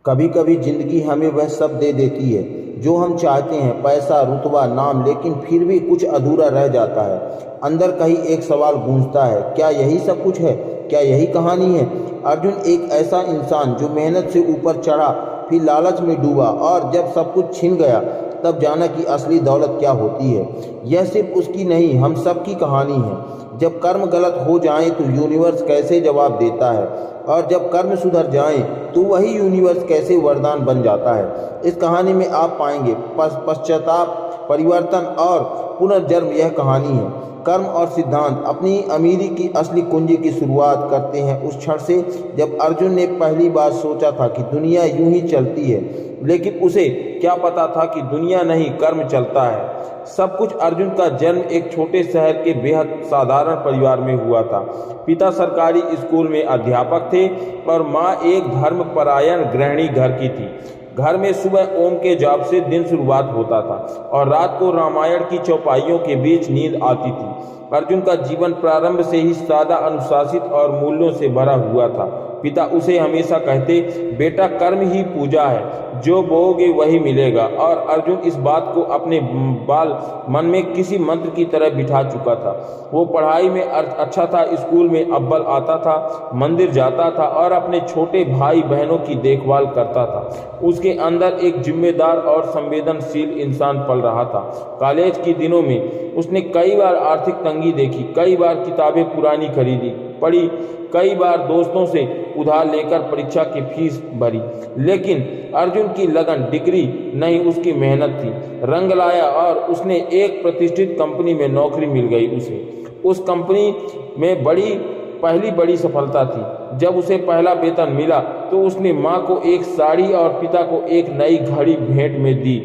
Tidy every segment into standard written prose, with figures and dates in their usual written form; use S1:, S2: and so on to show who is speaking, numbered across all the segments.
S1: कभी कभी जिंदगी हमें वह सब दे देती है जो हम चाहते हैं, पैसा, रुतबा, नाम, लेकिन फिर भी कुछ अधूरा रह जाता है। अंदर कहीं एक सवाल गूंजता है, क्या यही सब कुछ है? क्या यही कहानी है? अर्जुन एक ऐसा इंसान जो मेहनत से ऊपर चढ़ा, फिर लालच में डूबा और जब सब कुछ छिन गया तब जाना कि असली दौलत क्या होती है। यह सिर्फ उसकी नहीं, हम सब की कहानी है। जब कर्म गलत हो जाए तो यूनिवर्स कैसे जवाब देता है, और जब कर्म सुधर जाएं तो वही यूनिवर्स कैसे वरदान बन जाता है। इस कहानी में आप पाएंगे पश्चाताप, परिवर्तन और पुनर्जन्म। यह कहानी है कर्म और सिद्धांत अपनी अमीरी की असली कुंजी की शुरुआत करते हैं उस क्षण से जब अर्जुन ने पहली बार सोचा था कि दुनिया यूं ही चलती है। लेकिन उसे क्या पता था कि दुनिया नहीं, कर्म चलता है। सब कुछ अर्जुन का जन्म एक छोटे शहर के बेहद साधारण परिवार में हुआ था। पिता सरकारी स्कूल में अध्यापक थे और माँ एक धर्मपरायण गृहिणी घर की थी। घर में सुबह ओम के जाप से दिन शुरुआत होता था और रात को रामायण की चौपाइयों के बीच नींद आती थी। अर्जुन का जीवन प्रारंभ से ही सादा, अनुशासित और मूल्यों से भरा हुआ था। पिता उसे हमेशा कहते, बेटा कर्म ही पूजा है, जो बोओगे वही मिलेगा। और अर्जुन इस बात को अपने बाल मन में किसी मंत्र की तरह बिठा चुका था। वो पढ़ाई में अच्छा था, स्कूल में अव्वल आता था, मंदिर जाता था और अपने छोटे भाई बहनों की देखभाल करता था। उसके अंदर एक जिम्मेदार और संवेदनशील इंसान पल रहा था। कॉलेज के दिनों में उसने कई बार आर्थिक तंगी देखी, कई बार किताबें पुरानी खरीदी पढ़ी, कई बार दोस्तों से उधार लेकर परीक्षा की फीस भरी। लेकिन अर्जुन की लगन डिग्री नहीं, उसकी मेहनत थी, रंग लाया और उसने एक प्रतिष्ठित कंपनी में नौकरी मिल गई उसे। उस कंपनी में पहली बड़ी सफलता थी। जब उसे पहला वेतन मिला तो उसने माँ को एक साड़ी और पिता को एक नई घड़ी भेंट में दी।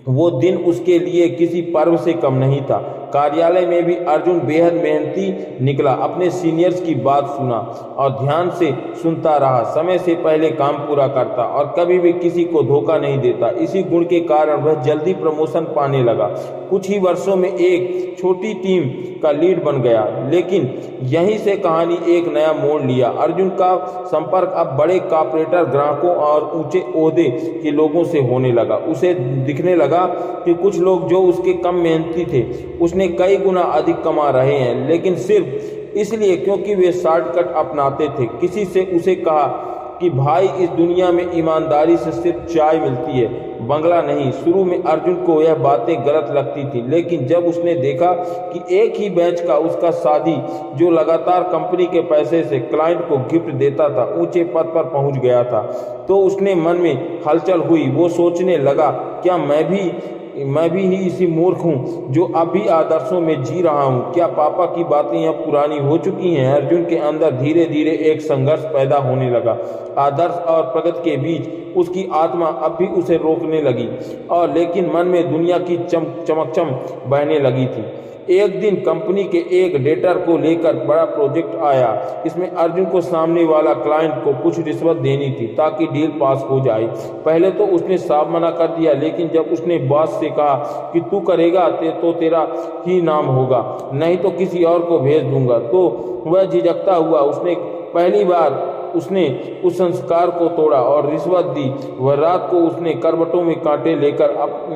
S1: वो दिन उसके लिए किसी पर्व से कम नहीं था। कार्यालय में भी अर्जुन बेहद मेहनती निकला, अपने सीनियर्स की बात सुना और ध्यान से सुनता रहा, समय से पहले काम पूरा करता और कभी भी किसी को धोखा नहीं देता। इसी गुण के कारण वह जल्दी प्रमोशन पाने लगा। कुछ ही वर्षों में एक छोटी टीम का लीड बन गया। लेकिन यहीं से कहानी एक नया मोड़ लिया। अर्जुन का संपर्क अब बड़े कॉर्पोरेटर, ग्राहकों और ऊंचे ओहदे के लोगों से होने लगा। उसे दिखने लगा कि कुछ लोग जो उसके कम मेहनती थे उसने कई गुना अधिक कमा रहे हैं, लेकिन सिर्फ इसलिए क्योंकि वे शॉर्टकट अपनाते थे। किसी से उसे कहा कि भाई, इस दुनिया में ईमानदारी से सिर्फ चाय मिलती है, बंगला नहीं। शुरू में अर्जुन को यह बातें गलत लगती थी, लेकिन जब उसने देखा कि एक ही बैच का उसका साथी जो लगातार कंपनी के पैसे से क्लाइंट को गिफ्ट देता था ऊंचे पद पर पहुंच गया था, तो उसने मन में हलचल हुई। वो सोचने लगा, क्या मैं भी ही इसी मूर्ख हूँ जो अब भी आदर्शों में जी रहा हूँ? क्या पापा की बातें अब पुरानी हो चुकी हैं? अर्जुन के अंदर धीरे धीरे एक संघर्ष पैदा होने लगा। आदर्श और प्रगति के बीच उसकी आत्मा अब भी उसे रोकने लगी, और लेकिन मन में दुनिया की चमकचम बहने लगी थी। एक दिन कंपनी के एक डेटर को लेकर बड़ा प्रोजेक्ट आया। इसमें अर्जुन को सामने वाला क्लाइंट को कुछ रिश्वत देनी थी ताकि डील पास हो जाए। पहले तो उसने साफ मना कर दिया, लेकिन जब उसने बॉस से कहा कि तू करेगा तो तेरा ही नाम होगा, नहीं तो किसी और को भेज दूंगा, तो वह झिझकता हुआ पहली बार उसने उस संस्कार को तोड़ा और रिश्वत दी। वह रात को उसने करवटों में कांटे लेकर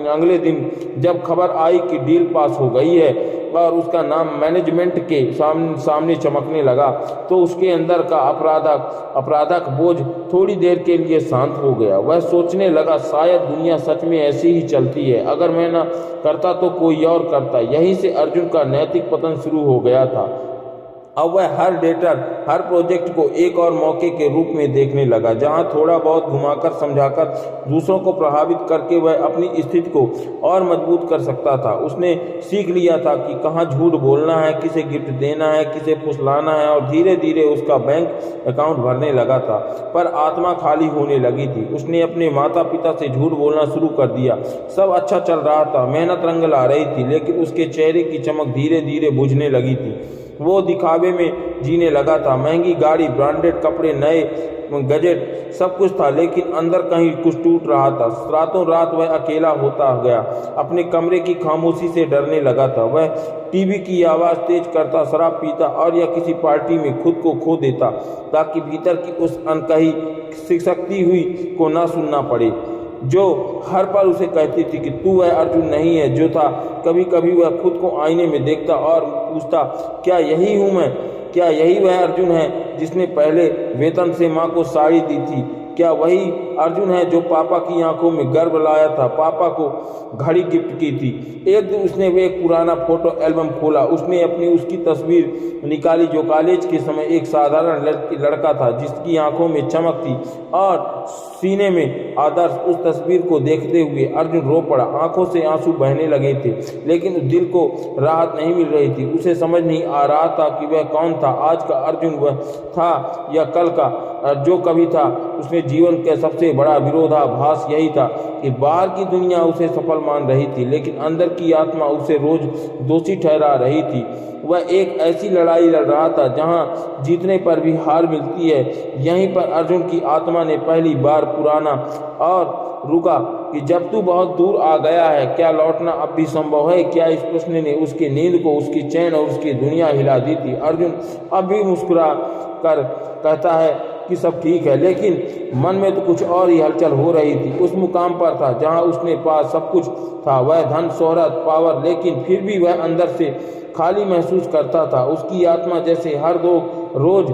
S1: अगले दिन जब खबर आई कि डील पास हो गई है और उसका नाम मैनेजमेंट के सामने चमकने लगा, तो उसके अंदर का अपराधक बोझ थोड़ी देर के लिए शांत हो गया। वह सोचने लगा, शायद दुनिया सच में ऐसी ही चलती है, अगर मैं न करता तो कोई और करता। यहीं से अर्जुन का नैतिक पतन शुरू हो गया था। अब वह हर डेटर, हर प्रोजेक्ट को एक और मौके के रूप में देखने लगा, जहां थोड़ा बहुत घुमाकर समझाकर दूसरों को प्रभावित करके वह अपनी स्थिति को और मजबूत कर सकता था। उसने सीख लिया था कि कहाँ झूठ बोलना है, किसे गिफ्ट देना है, किसे फुसलाना है, और धीरे धीरे उसका बैंक अकाउंट भरने लगा था, पर आत्मा खाली होने लगी थी। उसने अपने माता पिता से झूठ बोलना शुरू कर दिया। सब अच्छा चल रहा था, मेहनत रंग ला रही थी, लेकिन उसके चेहरे की चमक धीरे धीरे बुझने लगी थी। वो दिखावे में जीने लगा था। महंगी गाड़ी, ब्रांडेड कपड़े, नए गजेट सब कुछ था, लेकिन अंदर कहीं कुछ टूट रहा था। रातों रात वह अकेला होता गया, अपने कमरे की खामोशी से डरने लगा था। वह टीवी की आवाज़ तेज करता, शराब पीता और या किसी पार्टी में खुद को खो देता, ताकि भीतर की उस अनकही सिसकती हुई को ना सुनना पड़े, जो हर पल उसे कहती थी कि तू वह अर्जुन नहीं है जो था। कभी कभी वह खुद को आईने में देखता और पूछता, क्या यही हूँ मैं? क्या यही वह अर्जुन है जिसने पहले वेतन से माँ को साड़ी दी थी? क्या वही अर्जुन है जो पापा की आंखों में गर्व लाया था, पापा को घड़ी गिफ्ट की थी? एक दिन उसने एक पुराना फोटो एल्बम खोला। उसने अपनी उसकी तस्वीर निकाली जो कॉलेज के समय एक साधारण लड़का था, जिसकी आंखों में चमक थी और सीने में आदर्श। उस तस्वीर को देखते हुए अर्जुन रो पड़ा। आंखों से आंसू बहने लगे थे, लेकिन उस दिल को राहत नहीं मिल रही थी। उसे समझ नहीं आ रहा था कि वह कौन था, आज का अर्जुन वह था या कल का जो कभी था। उसने जीवन का सबसे बड़ा विरोधाभास यही था कि बाहर की दुनिया उसे सफल मान रही थी, लेकिन अंदर की आत्मा उसे रोज दोषी ठहरा रही थी। वह एक ऐसी लड़ाई लड़ रहा था जहां जीतने पर भी हार मिलती है। यहीं पर अर्जुन की आत्मा ने पहली बार पुराना और रुका कि जब तू बहुत दूर आ गया है, क्या लौटना अब भी संभव है? क्या इस प्रश्न ने उसकी नींद को, उसकी चैन और उसकी दुनिया हिला दी थी। अर्जुन अब भी मुस्कुरा कर कहता है कि सब ठीक है, लेकिन मन में तो कुछ और ही हलचल हो रही थी। उस मुकाम पर था जहां उसने पास सब कुछ था, वह धन, शोहरत, पावर, लेकिन फिर भी वह अंदर से खाली महसूस करता था। उसकी आत्मा जैसे हर रोज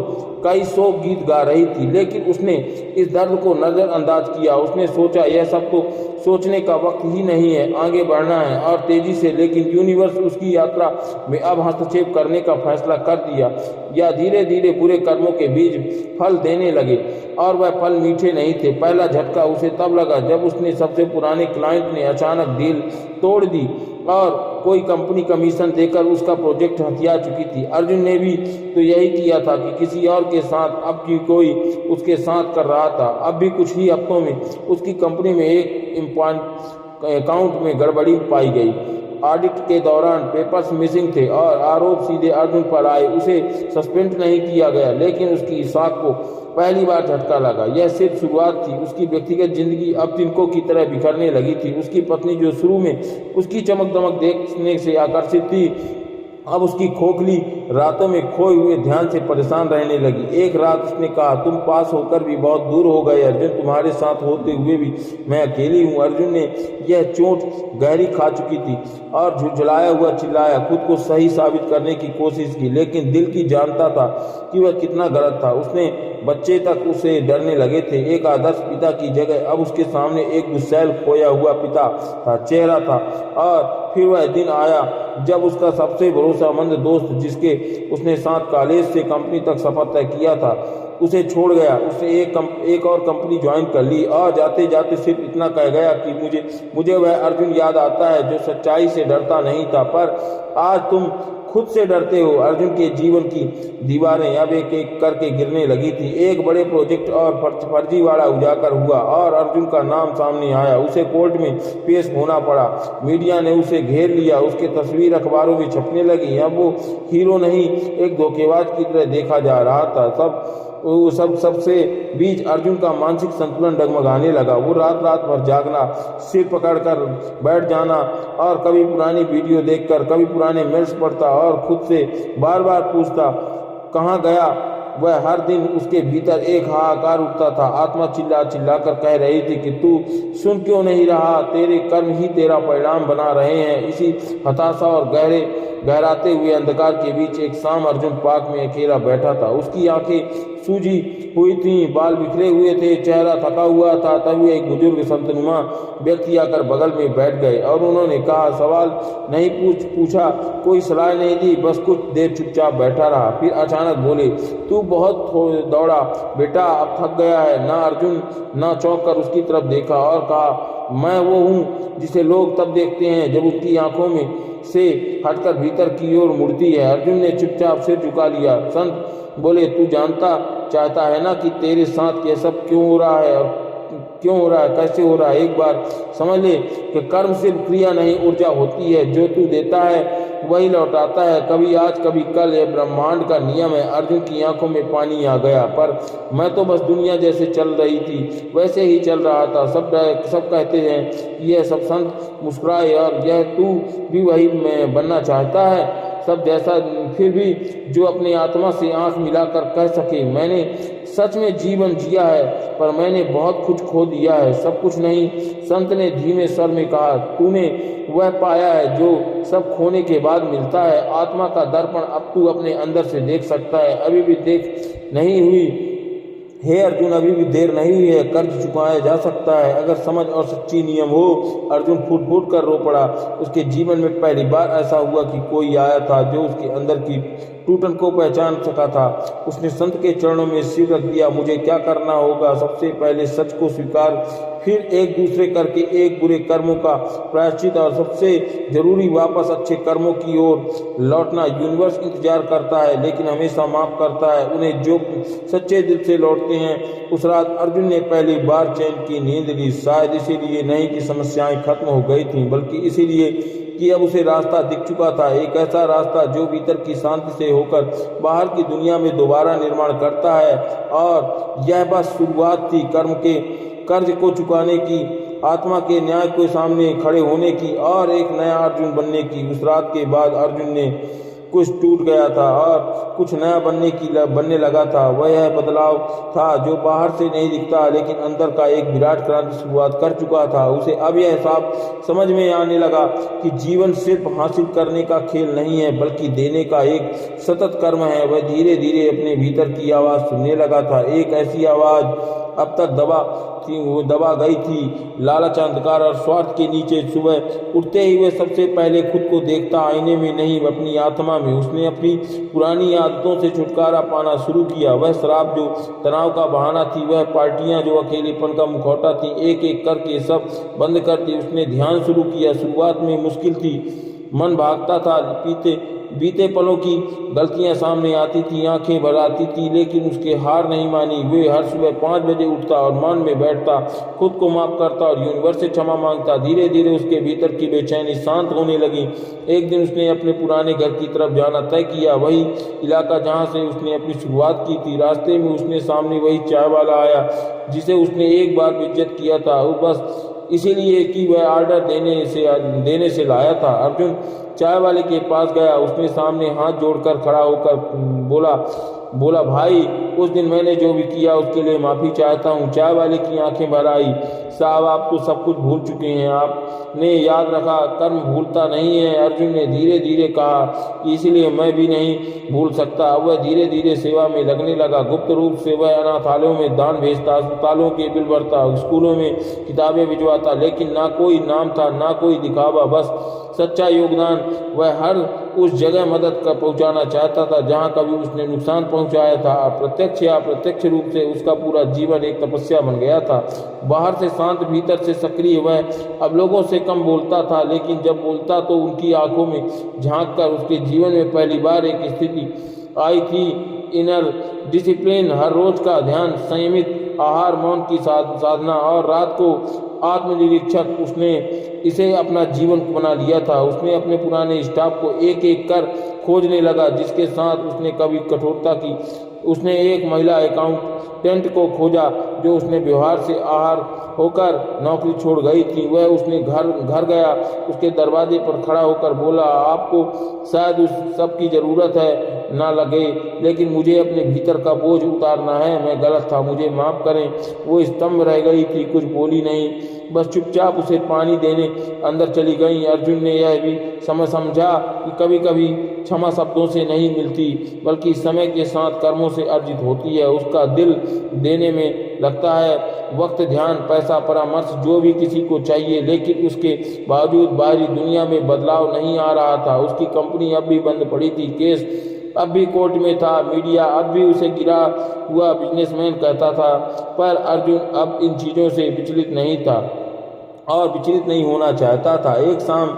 S1: कई सौ गीत गा रही थी, लेकिन उसने इस दर्द को नजरअंदाज किया। उसने सोचा यह सब तो सोचने का वक्त ही नहीं है, आगे बढ़ना है और तेजी से। लेकिन यूनिवर्स उसकी यात्रा में अब हस्तक्षेप करने का फैसला कर दिया, या धीरे धीरे बुरे कर्मों के बीज फल देने लगे, और वह फल मीठे नहीं थे। पहला झटका उसे तब लगा जब उसने सबसे पुराने क्लाइंट ने अचानक डील तोड़ दी और कोई कंपनी कमीशन देकर उसका प्रोजेक्ट हथिया चुकी थी। अर्जुन ने भी तो यही किया था कि किसी और के साथ, अब की कोई उसके साथ कर रहा था। अब भी कुछ ही हफ्तों में उसकी कंपनी में एक अकाउंट में गड़बड़ी पाई गई। ऑडिट के दौरान पेपर्स मिसिंग थे और आरोप सीधे अर्जुन पर आए। उसे सस्पेंड नहीं किया गया, लेकिन उसकी साख को पहली बार झटका लगा। यह सिर्फ शुरुआत थी। उसकी व्यक्तिगत जिंदगी अब तिनकों की तरह बिखरने लगी थी। उसकी पत्नी, जो शुरू में उसकी चमक दमक देखने से आकर्षित थी, अब उसकी खोखली रातों में खोए हुए ध्यान से परेशान रहने लगी। एक रात उसने कहा, तुम पास होकर भी बहुत दूर हो गए अर्जुन, तुम्हारे साथ होते हुए भी मैं अकेली हूँ। अर्जुन ने यह चोट गहरी खा चुकी थी और झुंझलाया हुआ चिल्लाया, खुद को सही साबित करने की कोशिश की, लेकिन दिल की जानता था कि वह कितना गलत था। उसने बच्चे तक उसे डरने लगे थे। एक आदर्श पिता की जगह अब उसके सामने एक गुस्सैल खोया हुआ पिता था, चेहरा था। और फिर वह दिन आया जब उसका सबसे भरोसेमंद दोस्त, जिसके उसने साथ कॉलेज से कंपनी तक सफर तय किया था, उसे छोड़ गया। उसने एक और कंपनी ज्वाइन कर ली और जाते जाते सिर्फ इतना कह गया कि मुझे वह अर्जुन याद आता है जो सच्चाई से डरता नहीं था, पर आज तुम खुद से डरते हो। अर्जुन के जीवन की दीवारें अब एक एक करके गिरने लगी थी। एक बड़े प्रोजेक्ट और फर्जीवाड़ा उजागर हुआ और अर्जुन का नाम सामने आया। उसे कोर्ट में पेश होना पड़ा। मीडिया ने उसे घेर लिया, उसकी तस्वीर अखबारों में छपने लगी। अब वो हीरो नहीं, एक धोखेबाज की तरह देखा जा रहा था। सबसे बीच अर्जुन का मानसिक संतुलन डगमगाने लगा। वो रात भर जागना, सिर पकड़कर बैठ जाना और कभी पुरानी वीडियो देखकर, कभी पुराने मेल्स पढ़ता और खुद से बार बार पूछता, कहाँ गया वह? हर दिन उसके भीतर एक हाहाकार उठता था। आत्मा चिल्ला चिल्ला कर कह रही थी कि तू सुन क्यों नहीं रहा? तेरे कर्म ही तेरा परिणाम बना रहे हैं। इसी हताशा और गहराते हुए अंधकार के बीच एक शाम अर्जुन पार्क में अकेला बैठा था। उसकी आंखें सूजी हुई थीं, बाल बिखरे हुए थे, चेहरा थका हुआ था। तभी एक बुजुर्ग संतनुमा व्यक्ति आकर बगल में बैठ गए और उन्होंने कहा, सवाल नहीं पूछा, कोई सलाह नहीं दी, बस कुछ देर चुपचाप बैठा रहा। फिर अचानक बोले, तू बहुत दौड़ा बेटा, अब थक गया है। ना अर्जुन ना चौंक कर उसकी तरफ देखा और कहा, मैं वो हूँ जिसे लोग तब देखते हैं जब उसकी आंखों में से हटकर भीतर की ओर मुड़ती है। अर्जुन ने चुपचाप सिर झुका लिया। संत बोले, तू जानता चाहता है ना कि तेरे साथ ये सब क्यों हो रहा है और क्यों हो रहा है, कैसे हो रहा है? एक बार समझ ले कि कर्म सिर्फ क्रिया नहीं, ऊर्जा होती है। जो तू देता है वही लौटाता है, कभी आज कभी कल। यह ब्रह्मांड का नियम है। अर्जुन की आंखों में पानी आ गया। पर मैं तो बस दुनिया जैसे चल रही थी वैसे ही चल रहा था। सब कहते हैं यह सब संत मुस्कुराए, और यह तू भी वही मैं बनना चाहता है सब जैसा। फिर भी जो अपनी आत्मा से आंख मिलाकर कह सके मैंने सच में जीवन जिया है, पर मैंने बहुत कुछ खो दिया है। सब कुछ नहीं, संत ने धीमे स्वर में कहा, तूने वह पाया है जो सब खोने के बाद मिलता है। आत्मा का दर्पण अब तू अपने अंदर से देख सकता है। अभी भी देख नहीं हुई हे अर्जुन, अभी भी देर नहीं हुई है। कर्ज चुकाया जा सकता है अगर समझ और सच्ची नियम हो। अर्जुन फूट फूट कर रो पड़ा। उसके जीवन में पहली बार ऐसा हुआ कि कोई आया था जो उसके अंदर की टूटन को पहचान सका था। उसने संत के चरणों में सिर रख दिया। मुझे क्या करना होगा? सबसे पहले सच को स्वीकार, फिर एक दूसरे करके एक बुरे कर्मों का प्रायश्चित, और सबसे जरूरी वापस अच्छे कर्मों की ओर लौटना। यूनिवर्स इंतजार करता है लेकिन हमेशा माफ करता है उन्हें जो सच्चे दिल से लौटते हैं। उस रात अर्जुन ने पहली बार चैन की नींद ली। शायद इसीलिए नहीं कि समस्याएं खत्म हो गई थीं, बल्कि इसीलिए कि अब उसे रास्ता दिख चुका था। एक ऐसा रास्ता जो भीतर की शांति से होकर बाहर की दुनिया में दोबारा निर्माण करता है। और यह बस शुरुआत थी कर्म के कर्ज को चुकाने की, आत्मा के न्याय के सामने खड़े होने की, और एक नया अर्जुन बनने की। उस रात के बाद अर्जुन ने कुछ टूट गया था और कुछ नया बनने लगा था। वह यह बदलाव था जो बाहर से नहीं दिखता लेकिन अंदर का एक विराट क्रांति शुरुआत कर चुका था। उसे अब यह साफ समझ में आने लगा कि जीवन सिर्फ हासिल करने का खेल नहीं है बल्कि देने का एक सतत कर्म है। वह धीरे धीरे अपने भीतर की आवाज़ सुनने लगा था, एक ऐसी आवाज़ अब तक दबा गई थी लालच, अंधकार और स्वार्थ के नीचे। सुबह उठते ही वह सबसे पहले खुद को देखता, आईने में नहीं अपनी आत्मा में। उसने अपनी पुरानी आदतों से छुटकारा पाना शुरू किया। वह शराब जो तनाव का बहाना थी, वह पार्टियां जो अकेलेपन का मुखौटा थी, एक एक करके सब बंद कर दी। उसने ध्यान शुरू किया। शुरुआत में मुश्किल थी, मन भागता था, बीते पलों की गलतियां सामने आती थी, आंखें भर आती थी, लेकिन उसके हार नहीं मानी। वे हर सुबह 5 बजे उठता और मान में बैठता, खुद को माफ करता और यूनिवर्स से क्षमा मांगता। धीरे धीरे उसके भीतर की बेचैनी शांत होने लगी। एक दिन उसने अपने पुराने घर की तरफ जाना तय किया, वही इलाका जहाँ से उसने अपनी शुरुआत की थी। रास्ते में उसने सामने वही चाय वाला आया जिसे उसने एक बार बेइज्जत किया था, वो बस इसीलिए कि वह ऑर्डर देने से लाया था। अर्जुन चाय वाले के पास गया। उसने सामने हाथ जोड़कर खड़ा होकर बोला भाई, उस दिन मैंने जो भी किया उसके लिए माफ़ी चाहता हूँ। चाय वाले की आंखें भर आई। साहब, आप तो सब कुछ भूल चुके हैं। आपने याद रखा, कर्म भूलता नहीं है। अर्जुन ने धीरे धीरे कहा कि इसलिए मैं भी नहीं भूल सकता। वह धीरे धीरे सेवा में लगने लगा। गुप्त रूप से वह अनाथालयों में दान भेजता, अस्पतालों के बिल भरता, स्कूलों में किताबें भिजवाता, लेकिन ना कोई नाम था, ना कोई दिखावा, बस सच्चा योगदान। वह हर उस जगह मदद कर पहुंचाना चाहता था जहां कभी उसने नुकसान पहुंचाया था। प्रत्यक्ष या अप्रत्यक्ष रूप से उसका पूरा जीवन एक तपस्या बन गया था। बाहर से शांत, भीतर से सक्रिय। वह अब लोगों से कम बोलता था, लेकिन जब बोलता तो उनकी आंखों में झांक कर उसके जीवन में पहली बार एक स्थिति आई थी, इनर डिसिप्लिन। हर रोज का ध्यान, संयमित आहार, मौन की साधना और रात को आत्मनिरीक्षक। उसने इसे अपना जीवन बना लिया था। उसने अपने पुराने स्टाफ को एक एक कर खोजने लगा जिसके साथ उसने कभी कठोरता की। उसने एक महिला अकाउंटेंट को खोजा जो उसने व्यवहार से आहर होकर नौकरी छोड़ गई थी। वह उसने घर गया, उसके दरवाजे पर खड़ा होकर बोला, आपको शायद उस सब की ज़रूरत है ना लगे, लेकिन मुझे अपने भीतर का बोझ उतारना है। मैं गलत था, मुझे माफ़ करें। वो स्तंभ रह गई थी, कुछ बोली नहीं, बस चुपचाप उसे पानी देने अंदर चली गई। अर्जुन ने यह भी समझा कि कभी कभी क्षमा शब्दों से नहीं मिलती बल्कि समय के साथ कर्मों से अर्जित होती है। उसका दिल देने में लगता है, वक्त, ध्यान, पैसा, परामर्श, जो भी किसी को चाहिए, लेकिन उसके बावजूद बाहरी दुनिया में बदलाव नहीं आ रहा था। उसकी कंपनी अब भी बंद पड़ी थी, केस अब भी कोर्ट में था, मीडिया अब भी उसे गिरा हुआ बिजनेसमैन कहता था। पर अर्जुन अब इन चीज़ों से विचलित नहीं था और विचलित नहीं होना चाहता था। एक शाम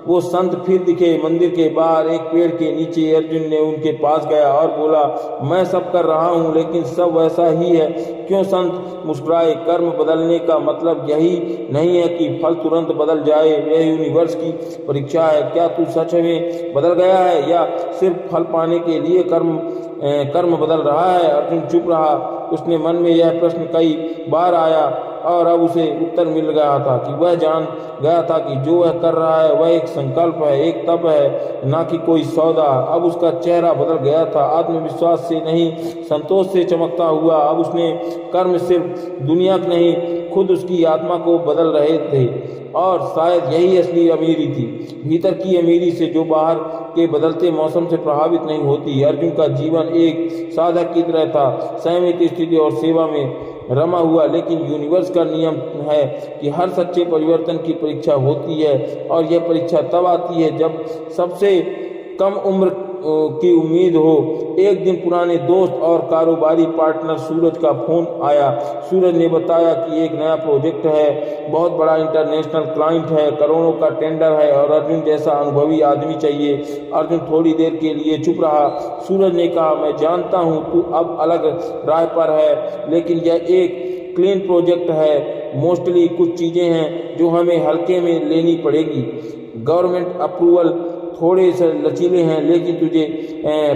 S1: वो संत फिर दिखे मंदिर के बाहर एक पेड़ के नीचे। अर्जुन ने उनके पास गया और बोला, मैं सब कर रहा हूँ लेकिन सब वैसा ही है क्यों? संत मुस्कुराए, कर्म बदलने का मतलब यही नहीं है कि फल तुरंत बदल जाए, यह यूनिवर्स की परीक्षा है। क्या तू सच में बदल गया है या सिर्फ फल पाने के लिए कर्म बदल रहा है? अर्जुन चुप रहा। उसने मन में यह प्रश्न कई बार आया और अब उसे उत्तर मिल गया था कि वह जान गया था कि जो वह कर रहा है वह एक संकल्प है, एक तप है, ना कि कोई सौदा। अब उसका चेहरा बदल गया था, आत्मविश्वास से नहीं संतोष से चमकता हुआ। अब उसने कर्म सिर्फ दुनिया नहीं, खुद उसकी आत्मा को बदल रहे थे और शायद यही असली अमीरी थी, भीतर की अमीरी से जो बाहर के बदलते मौसम से प्रभावित नहीं होती। अर्जुन का जीवन एक साधक की तरह था, संयमित स्थिति और सेवा में रमा हुआ, लेकिन यूनिवर्स का नियम है कि हर सच्चे परिवर्तन की परीक्षा होती है और यह परीक्षा तब आती है जब सबसे कम उम्र की उम्मीद हो। एक दिन पुराने दोस्त और कारोबारी पार्टनर सूरज का फोन आया। सूरज ने बताया कि एक नया प्रोजेक्ट है, बहुत बड़ा इंटरनेशनल क्लाइंट है, करोड़ों का टेंडर है और अर्जुन जैसा अनुभवी आदमी चाहिए। अर्जुन थोड़ी देर के लिए चुप रहा। सूरज ने कहा, मैं जानता हूँ तू अब अलग राह पर है, लेकिन यह एक क्लीन प्रोजेक्ट है। मोस्टली कुछ चीज़ें हैं जो हमें हल्के में लेनी पड़ेगी। गवर्नमेंट अप्रूवल थोड़े से लचीले हैं, लेकिन तुझे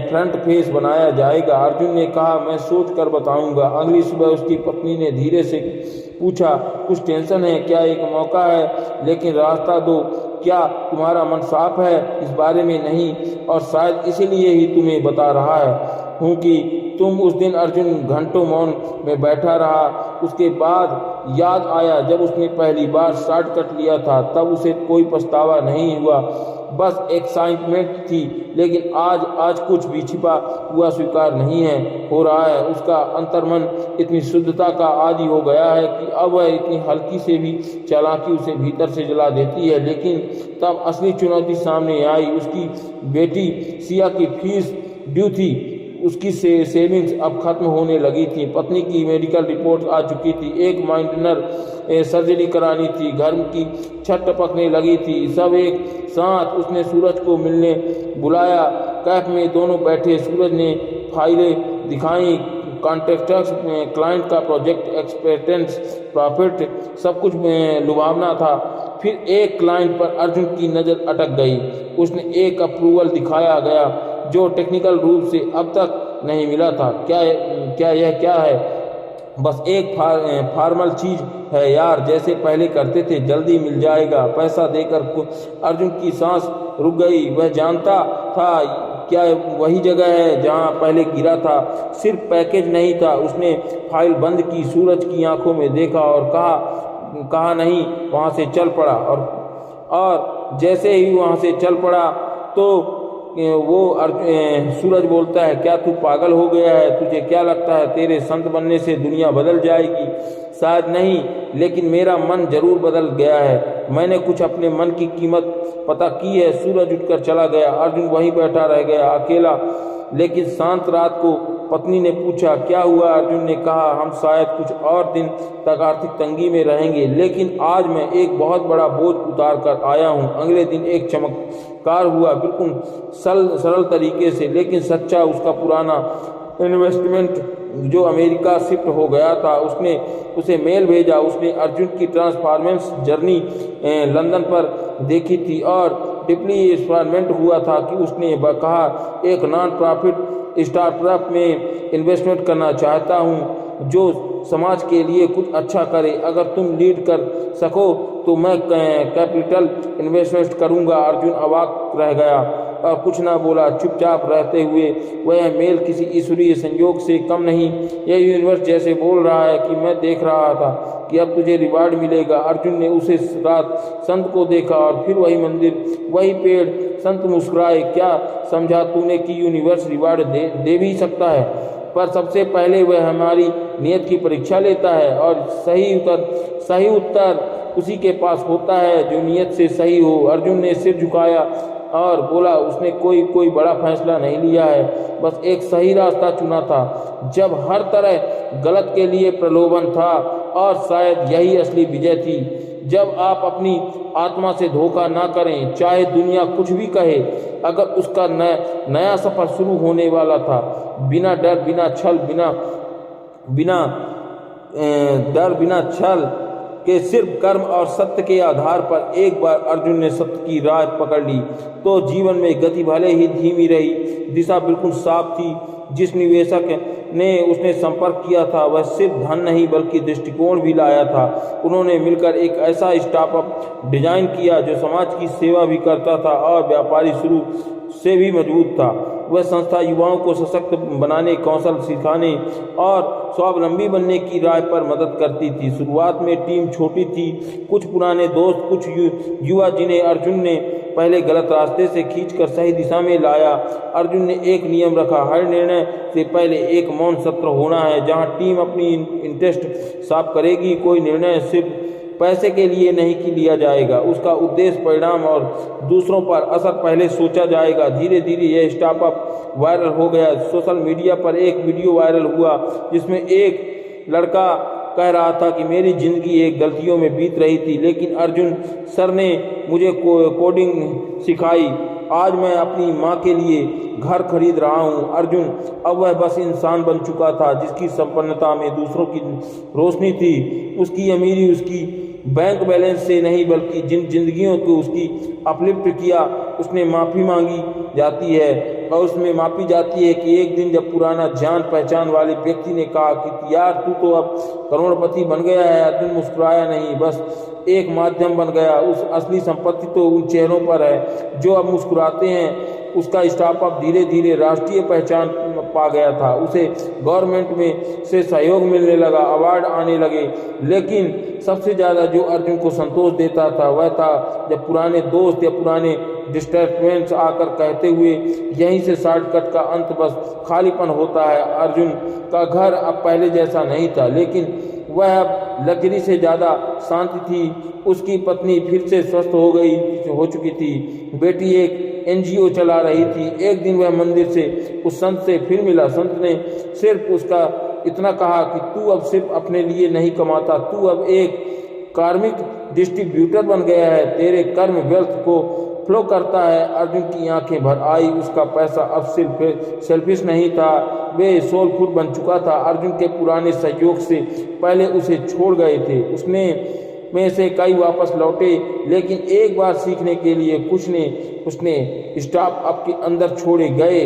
S1: फ्रंट फेस बनाया जाएगा। अर्जुन ने कहा, मैं सोच कर बताऊंगा। अगली सुबह उसकी पत्नी ने धीरे से पूछा, कुछ टेंशन है क्या? एक मौका है, लेकिन रास्ता दो। क्या तुम्हारा मन साफ है? इस बारे में नहीं, और शायद इसीलिए ही तुम्हें बता रहा हूँ कि तुम उस दिन अर्जुन घंटों मौन में बैठा रहा। उसके बाद याद आया जब उसने पहली बार शॉर्टकट लिया था, तब उसे कोई पछतावा नहीं हुआ, बस एक्साइटमेंट थी। लेकिन आज कुछ भी छिपा हुआ स्वीकार नहीं हो रहा है। उसका अंतर्मन इतनी शुद्धता का आदी हो गया है कि अब वह इतनी हल्की से भी चालाकी उसे भीतर से जला देती है। लेकिन तब असली चुनौती सामने आई। उसकी बेटी सिया की फीस ड्यू थी, उसकी सेविंग्स अब खत्म होने लगी थी, पत्नी की मेडिकल रिपोर्ट आ चुकी थी, एक माइनर सर्जरी करानी थी, घर की छत टपकने लगी थी। सब एक साथ उसने सूरज को मिलने बुलाया। कैफ में दोनों बैठे। सूरज ने फाइलें दिखाई, कॉन्ट्रैक्ट्स, क्लाइंट का प्रोजेक्ट, एक्सपेक्टेंस, प्रॉफिट, सब कुछ लुभावना था। फिर एक क्लाइंट पर अर्जुन की नज़र अटक गई। उसने एक अप्रूवल दिखाया गया जो टेक्निकल रूप से अब तक नहीं मिला था। यह क्या है? बस एक फॉर्मल चीज़ है यार, जैसे पहले करते थे, जल्दी मिल जाएगा, पैसा देकर। अर्जुन की सांस रुक गई। वह जानता था क्या वही जगह है जहां पहले गिरा था, सिर्फ पैकेज नहीं था। उसने फाइल बंद की, सूरज की आंखों में देखा और कहा नहीं, वहां से चल पड़ा। और जैसे ही वहां से चल पड़ा तो वो सूरज बोलता है, क्या तू पागल हो गया है? तुझे क्या लगता है तेरे संत बनने से दुनिया बदल जाएगी? शायद नहीं, लेकिन मेरा मन जरूर बदल गया है। मैंने कुछ अपने मन की कीमत पता की है। सूरज उठकर चला गया। अर्जुन वहीं बैठा रह गया, अकेला लेकिन शांत। रात को पत्नी ने पूछा, क्या हुआ? अर्जुन ने कहा, हम शायद कुछ और दिन तक आर्थिक तंगी में रहेंगे, लेकिन आज मैं एक बहुत बड़ा बोझ उतार कर आया हूँ। अगले दिन एक चमत्कार हुआ, बिल्कुल सरल तरीके से लेकिन सच्चा। उसका पुराना इन्वेस्टमेंट जो अमेरिका शिफ्ट हो गया था, उसने उसे मेल भेजा। उसने अर्जुन की ट्रांसफॉर्मेंस जर्नी लंदन पर देखी थी और डीपली एक्सपेरिमेंट हुआ था कि उसने कहा, एक नॉन प्रॉफिट स्टार्टअप में इन्वेस्टमेंट करना चाहता हूं जो समाज के लिए कुछ अच्छा करे। अगर तुम लीड कर सको तो मैं कैपिटल इन्वेस्टमेंट करूंगा। अर्जुन अवाक रह गया और कुछ ना बोला। चुपचाप रहते हुए वह मेल किसी ईश्वरीय संयोग से कम नहीं, यह यूनिवर्स जैसे बोल रहा है कि मैं देख रहा था कि अब तुझे रिवार्ड मिलेगा। अर्जुन ने उसे रात संत को देखा और फिर वही मंदिर, वही पेड़। संत मुस्कुराए, क्या समझा तूने कि यूनिवर्स रिवार्ड दे भी सकता है, पर सबसे पहले वह हमारी नियत की परीक्षा लेता है और सही उत्तर उसी के पास होता है जो नियत से सही हो। अर्जुन ने सिर झुकाया और बोला, उसने कोई बड़ा फैसला नहीं लिया है, बस एक सही रास्ता चुना था जब हर तरह गलत के लिए प्रलोभन था। और शायद यही असली विजय थी, जब आप अपनी आत्मा से धोखा ना करें, चाहे दुनिया कुछ भी कहे। अगर उसका नया सफर शुरू होने वाला था, बिना डर, बिना छल, बिना छल के सिर्फ कर्म और सत्य के आधार पर एक बार अर्जुन ने सत्य की राह पकड़ ली तो जीवन में गति भले ही धीमी रही, दिशा बिल्कुल साफ थी। जिस निवेशक ने उसने संपर्क किया था वह सिर्फ धन नहीं बल्कि दृष्टिकोण भी लाया था। उन्होंने मिलकर एक ऐसा स्टार्टअप डिजाइन किया जो समाज की सेवा भी करता था और व्यापारी शुरू से भी मजबूत था। वह संस्था युवाओं को सशक्त बनाने, कौशल सिखाने और स्वावलंबी बनने की राह पर मदद करती थी। शुरुआत में टीम छोटी थी, कुछ पुराने दोस्त, कुछ युवा जिन्हें अर्जुन ने पहले गलत रास्ते से खींचकर सही दिशा में लाया। अर्जुन ने एक नियम रखा, हर निर्णय से पहले एक मौन सत्र होना है जहां टीम अपनी इंटरेस्ट साफ करेगी। कोई निर्णय सिर्फ पैसे के लिए नहीं कि लिया जाएगा, उसका उद्देश्य, परिणाम और दूसरों पर असर पहले सोचा जाएगा। धीरे धीरे यह स्टार्टअप वायरल हो गया। सोशल मीडिया पर एक वीडियो वायरल हुआ जिसमें एक लड़का कह रहा था कि मेरी जिंदगी एक गलतियों में बीत रही थी, लेकिन अर्जुन सर ने मुझे कोडिंग सिखाई। आज मैं अपनी माँ के लिए घर खरीद रहा हूँ। अर्जुन अब वह बस इंसान बन चुका था जिसकी संपन्नता में दूसरों की रोशनी थी। उसकी अमीरी उसकी बैंक बैलेंस से नहीं बल्कि जिन जिंदगियों को उसकी अपलिफ्ट किया उसने माफ़ी मांगी जाती है और उसमें मापी जाती है कि एक दिन जब पुराना जान पहचान वाले व्यक्ति ने कहा कि यार तू तो अब करोड़पति बन गया है। अर्जुन मुस्कुराया नहीं, बस एक माध्यम बन गया। उस असली संपत्ति तो उन चेहरों पर है जो अब मुस्कुराते हैं। उसका स्टार्टअप धीरे धीरे राष्ट्रीय पहचान पा गया था। उसे गवर्नमेंट में से सहयोग मिलने लगा, अवार्ड आने लगे। लेकिन सबसे ज़्यादा जो अर्जुन को संतोष देता था वह था जब पुराने दोस्त या पुराने डिस्टर्बेंस आकर कहते हुए यहीं से शॉर्टकट का अंत बस खालीपन होता है। अर्जुन का घर अब पहले जैसा नहीं था, लेकिन वह अब लग्जरी से ज़्यादा शांति थी। उसकी पत्नी फिर से स्वस्थ हो चुकी थी। बेटी एक NGO चला रही थी। एक दिन वह मंदिर से उस संत से फिर मिला। संत ने सिर्फ उसका इतना कहा कि तू अब सिर्फ अपने लिए नहीं कमाता, तू अब एक कार्मिक डिस्ट्रीब्यूटर बन गया है। तेरे कर्म वेल्थ को फ्लो करता है। अर्जुन की आंखें भर आई। उसका पैसा अब सिर्फ सेल्फिश नहीं था, वे सोलफुल बन चुका था। अर्जुन के पुराने सहयोग से पहले उसे छोड़ गए थे उसने में से कई वापस लौटे, लेकिन एक बार सीखने के लिए उसने स्टाफ आपके अंदर छोड़े गए।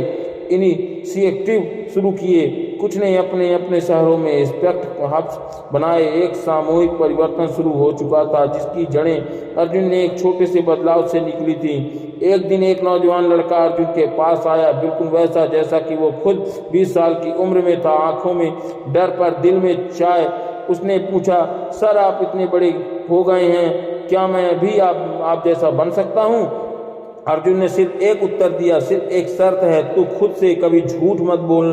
S1: इनिशिएटिव शुरू किए, कुछ ने अपने अपने शहरों में स्पेक्ट हब्स बनाए। एक सामूहिक परिवर्तन शुरू हो चुका था जिसकी जड़ें अर्जुन ने एक छोटे से बदलाव से निकली थी। एक दिन एक नौजवान लड़का अर्जुन के पास आया, बिल्कुल वैसा जैसा कि वो खुद 20 साल की उम्र में था। आंखों में डर पर दिल में चाय। उसने पूछा, सर आप इतने बड़े हो गए हैं, क्या मैं भी आप जैसा बन सकता हूँ? अर्जुन ने सिर्फ एक उत्तर दिया, सिर्फ एक शर्त है, तू खुद से कभी झूठ मत बोल।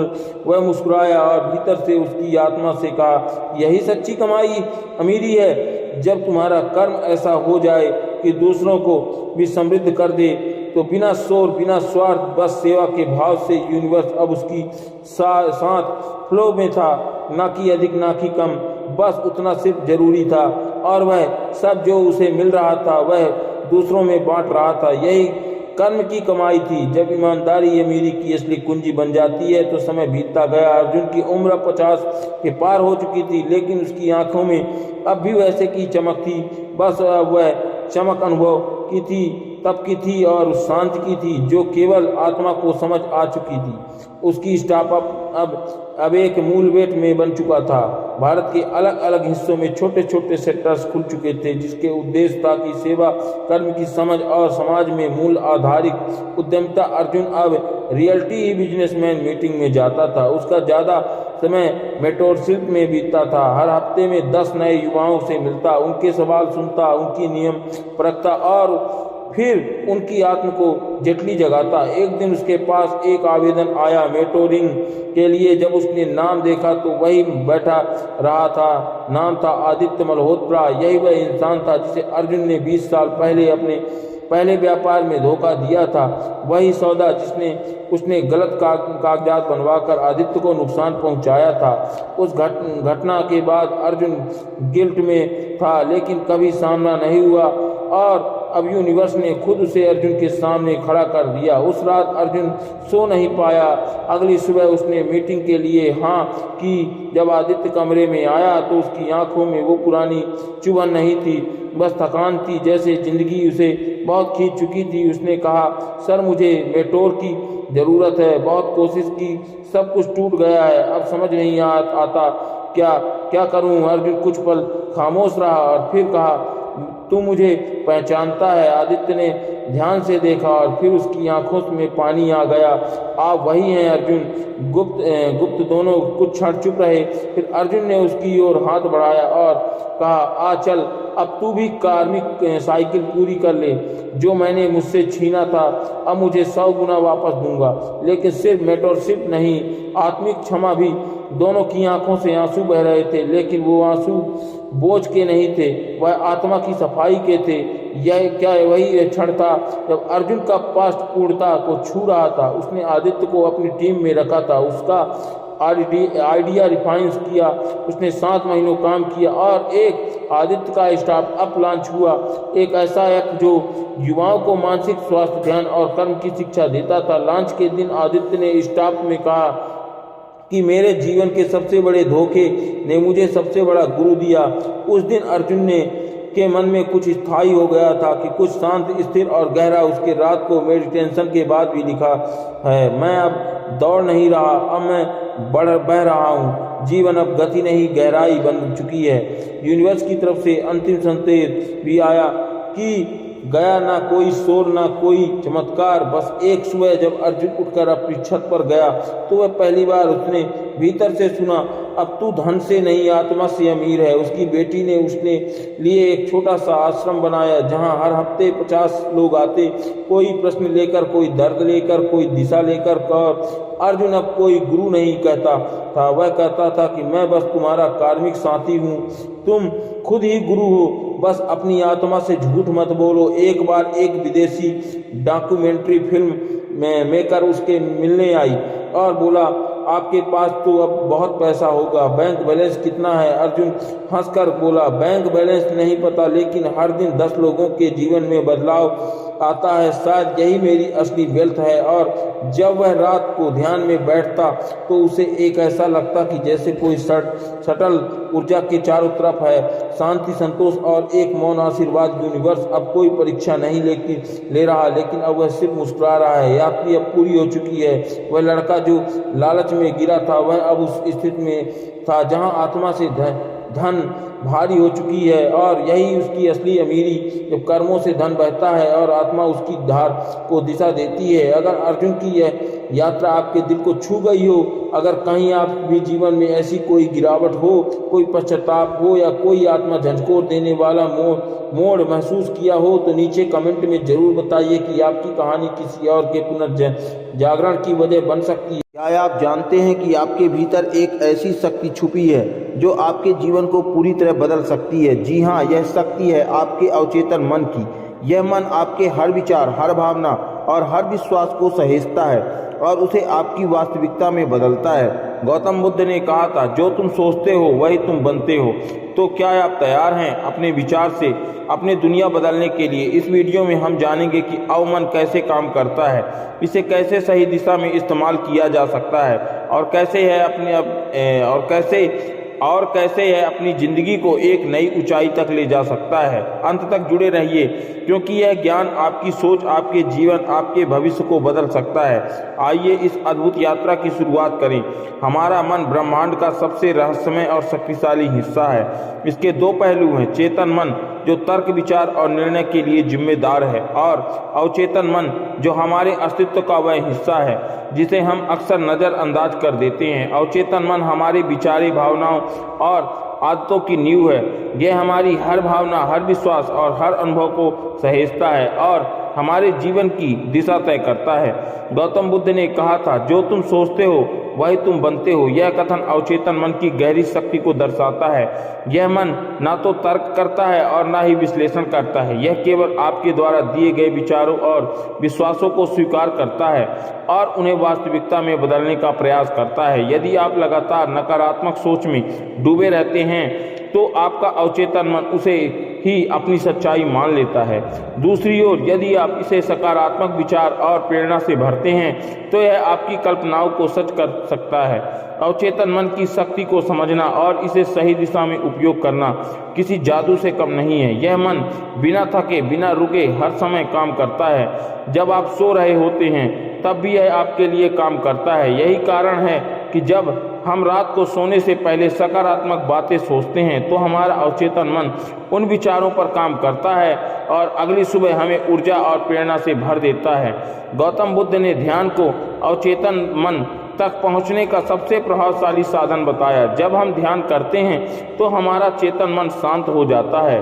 S1: वह मुस्कुराया और भीतर से उसकी आत्मा से कहा, यही सच्ची कमाई अमीरी है। जब तुम्हारा कर्म ऐसा हो जाए कि दूसरों को भी समृद्ध कर दे तो बिना शोर बिना स्वार्थ बस सेवा के भाव से यूनिवर्स अब उसकी साथ फ्लो में था। ना कि अधिक ना कि कम, बस उतना सिर्फ जरूरी था। और वह सब जो उसे मिल रहा था वह दूसरों में बांट रहा था। यही कर्म की कमाई थी। जब ईमानदारी अमीरी की असली कुंजी बन जाती है तो समय बीतता गया। अर्जुन की उम्र 50 के पार हो चुकी थी, लेकिन उसकी आंखों में अब भी वैसे की चमक थी। बस वह चमक अनुभव की थी, तब की थी और उस शांति की थी जो केवल आत्मा को समझ आ चुकी थी। उसकी स्टार्टअप अब एक मूल वेट में बन चुका था। भारत के अलग अलग हिस्सों में छोटे छोटे सेक्टर्स खुल चुके थे जिसके उद्देश्य था कि सेवा, कर्म की समझ और समाज में मूल आधारित उद्यमिता। अर्जुन अब रियलिटी ही बिजनेसमैन मीटिंग में जाता था। उसका ज़्यादा समय मेंटोरशिप में बीतता था। हर हफ्ते में 10 नए युवाओं से मिलता, उनके सवाल सुनता, उनकी नियम परखता और फिर उनकी आत्म को जटली जगाता। एक दिन उसके पास एक आवेदन आया मेंटोरिंग के लिए। जब उसने नाम देखा तो वही बैठा रहा था। नाम था आदित्य मल्होत्रा। यही वह इंसान था जिसे अर्जुन ने 20 साल पहले अपने पहले व्यापार में धोखा दिया था। वही सौदा उसने गलत कागजात बनवाकर आदित्य को नुकसान पहुंचाया था। उस घटना के बाद अर्जुन गिल्ट में था, लेकिन कभी सामना नहीं हुआ। और अब यूनिवर्स ने खुद उसे अर्जुन के सामने खड़ा कर दिया। उस रात अर्जुन सो नहीं पाया। अगली सुबह उसने मीटिंग के लिए हाँ की। जब आदित्य कमरे में आया तो उसकी आंखों में वो पुरानी चुभन नहीं थी, बस थकान थी, जैसे जिंदगी उसे बहुत खींच चुकी थी। उसने कहा, सर मुझे मेंटोर की ज़रूरत है, बहुत कोशिश की, सब कुछ टूट गया है, अब समझ नहीं आता क्या क्या करूं। अर्जुन कुछ पल खामोश रहा और फिर कहा, तू मुझे पहचानता है? आदित्य ने ध्यान से देखा और फिर उसकी आंखों में पानी आ गया। आप वही हैं अर्जुन। गुप्त दोनों कुछ क्षण चुप रहे। फिर अर्जुन ने उसकी ओर हाथ बढ़ाया और कहा, आ चल, अब तू भी कार्मिक साइकिल पूरी कर ले। जो मैंने मुझसे छीना था अब मुझे 100 गुना वापस दूंगा, लेकिन सिर्फ मेंटरशिप नहीं, आत्मिक क्षमा भी। दोनों की आंखों से आंसू बह रहे थे, लेकिन वो आंसू बोझ के नहीं थे, वह आत्मा की सफाई के थे। यह क्या वही क्षण था जब अर्जुन का पास्ट पूर्णता को छू रहा था। उसने आदित्य को अपनी टीम में रखा था, उसका आइडिया रिफाइंस किया, उसने 7 महीनों काम किया और एक आदित्य का स्टार्टअप लॉन्च हुआ। एक ऐसा ऐप जो युवाओं को मानसिक स्वास्थ्य, ध्यान और कर्म की शिक्षा देता था। लॉन्च के दिन आदित्य ने स्टाफ में कहा कि मेरे जीवन के सबसे बड़े धोखे ने मुझे सबसे बड़ा गुरु दिया। उस दिन अर्जुन के मन में कुछ स्थायी हो गया था कि कुछ शांत, स्थिर और गहरा। उसके रात को मेडिटेशन के बाद भी लिखा है, मैं अब दौड़ नहीं रहा, अब मैं बह रहा हूँ। जीवन अब गति नहीं गहराई बन चुकी है। यूनिवर्स की तरफ से अंतिम संदेश भी आया कि गया, ना कोई शोर, ना कोई चमत्कार, बस एक सुबह जब अर्जुन उठकर अपनी छत पर गया तो वह पहली बार उसने भीतर से सुना, अब तू धन से नहीं आत्मा से अमीर है। उसकी बेटी ने उसने लिए एक छोटा सा आश्रम बनाया जहां हर हफ्ते 50 लोग आते, कोई प्रश्न लेकर, कोई दर्द लेकर, कोई दिशा लेकर। अर्जुन अब कोई गुरु नहीं कहता था, वह कहता था कि मैं बस तुम्हारा कार्मिक साथी हूँ, तुम खुद ही गुरु हो। बस अपनी आत्मा से झूठ मत बोलो। एक बार एक विदेशी डॉक्यूमेंट्री फिल्म मेकर उसके मिलने आई और बोला, आपके पास तो अब बहुत पैसा होगा, बैंक बैलेंस कितना है? अर्जुन हंसकर बोला, बैंक बैलेंस नहीं पता, लेकिन हर दिन 10 लोगों के जीवन में बदलाव आता है, शायद यही मेरी असली वेल्थ है। और जब वह रात को ध्यान में बैठता तो उसे एक ऐसा लगता कि जैसे कोई सटल ऊर्जा के चारों तरफ है, शांति, संतोष और एक मौन आशीर्वाद। यूनिवर्स अब कोई परीक्षा नहीं ले रहा, लेकिन अब वह सिर्फ मुस्कुरा रहा है। यात्री अब पूरी हो चुकी है। वह लड़का जो लालच में गिरा था, वह अब उस स्थिति में था जहां आत्मा से धन भारी हो चुकी है, और यही उसकी असली अमीरी, जब कर्मों से धन बहता है और आत्मा उसकी धार को दिशा देती है। अगर अर्जुन की यह यात्रा आपके दिल को छू गई हो, अगर कहीं आप भी जीवन में ऐसी कोई गिरावट हो, कोई पश्चाताप हो या कोई आत्मा झंझोर देने वाला मोड़ महसूस किया हो, तो नीचे कमेंट में जरूर बताइए कि आपकी कहानी किसी और के पुनर्जागरण की वजह बन सकती है। क्या आप जानते हैं कि आपके भीतर एक ऐसी शक्ति छुपी है जो आपके जीवन को पूरी तरह बदल सकती है? जी हाँ, यह शक्ति है आपके अवचेतन मन की। यह मन आपके हर विचार, हर भावना और हर विश्वास को सहेजता है और उसे आपकी वास्तविकता में बदलता है। गौतम बुद्ध ने कहा था, जो तुम सोचते हो वही तुम बनते हो। तो क्या आप तैयार हैं अपने विचार से अपनी दुनिया बदलने के लिए? इस वीडियो में हम जानेंगे कि अवमन कैसे काम करता है, इसे कैसे सही दिशा में इस्तेमाल किया जा सकता है, और कैसे यह अपनी जिंदगी को एक नई ऊंचाई तक ले जा सकता है। अंत तक जुड़े रहिए, क्योंकि यह ज्ञान आपकी सोच, आपके जीवन, आपके भविष्य को बदल सकता है। आइए इस अद्भुत यात्रा की शुरुआत करें। हमारा मन ब्रह्मांड का सबसे रहस्यमय और शक्तिशाली हिस्सा है। इसके 2 पहलू हैं, चेतन मन जो तर्क, विचार और निर्णय के लिए जिम्मेदार है, और अवचेतन मन जो हमारे अस्तित्व का वह हिस्सा है जिसे हम अक्सर नज़रअंदाज कर देते हैं। अवचेतन मन हमारे विचारे, भावनाओं और आदतों की नींव है। यह हमारी हर भावना, हर विश्वास और हर अनुभव को सहेजता है और हमारे जीवन की दिशा तय करता है। गौतम बुद्ध ने कहा था, जो तुम सोचते हो वही तुम बनते हो। यह कथन अवचेतन मन की गहरी शक्ति को दर्शाता है। यह मन ना तो तर्क करता है और ना ही विश्लेषण करता है। यह केवल आपके द्वारा दिए गए विचारों और विश्वासों को स्वीकार करता है और उन्हें वास्तविकता में बदलने का प्रयास करता है। यदि आप लगातार नकारात्मक सोच में डूबे रहते हैं
S2: तो आपका अवचेतन मन उसे ही अपनी सच्चाई मान लेता है। दूसरी ओर यदि आप इसे सकारात्मक विचार और प्रेरणा से भरते हैं तो यह आपकी कल्पनाओं को सच कर सकता है। अवचेतन मन की शक्ति को समझना और इसे सही दिशा में उपयोग करना किसी जादू से कम नहीं है। यह मन बिना थके बिना रुके हर समय काम करता है। जब आप सो रहे होते हैं तब भी यह आपके लिए काम करता है। यही कारण है कि जब हम रात को सोने से पहले सकारात्मक बातें सोचते हैं तो हमारा अवचेतन मन उन विचारों पर काम करता है और अगली सुबह हमें ऊर्जा और प्रेरणा से भर देता है। गौतम बुद्ध ने ध्यान को अवचेतन मन तक पहुंचने का सबसे प्रभावशाली साधन बताया। जब हम ध्यान करते हैं तो हमारा चेतन मन शांत हो जाता है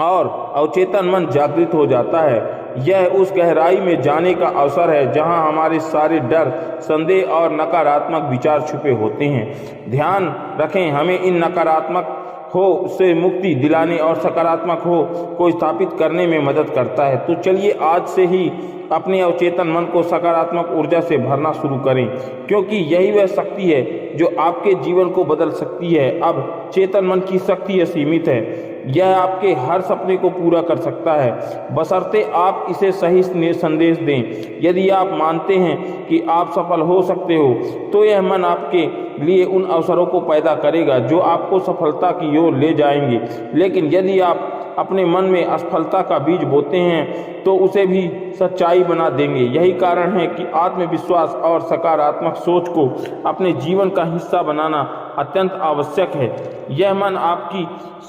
S2: और अवचेतन मन जागृत हो जाता है। यह उस गहराई में जाने का अवसर है जहां हमारे सारे डर, संदेह और नकारात्मक विचार छुपे होते हैं। ध्यान रखें, हमें इन नकारात्मक हो से मुक्ति दिलाने और सकारात्मक हो को स्थापित करने में मदद करता है। तो चलिए आज से ही अपने अवचेतन मन को सकारात्मक ऊर्जा से भरना शुरू करें, क्योंकि यही वह शक्ति है जो आपके जीवन को बदल सकती है। अब चेतन मन की शक्ति असीमित है, यह आपके हर सपने को पूरा कर सकता है, बशर्ते आप इसे सही संदेश दें। यदि आप मानते हैं कि आप सफल हो सकते हो तो यह मन आपके लिए उन अवसरों को पैदा करेगा जो आपको सफलता की ओर ले जाएंगे। लेकिन यदि आप अपने मन में असफलता का बीज बोते हैं तो उसे भी सच्चाई बना देंगे। यही कारण है कि आत्मविश्वास और सकारात्मक सोच को अपने जीवन का हिस्सा बनाना अत्यंत आवश्यक है। यह मन आपकी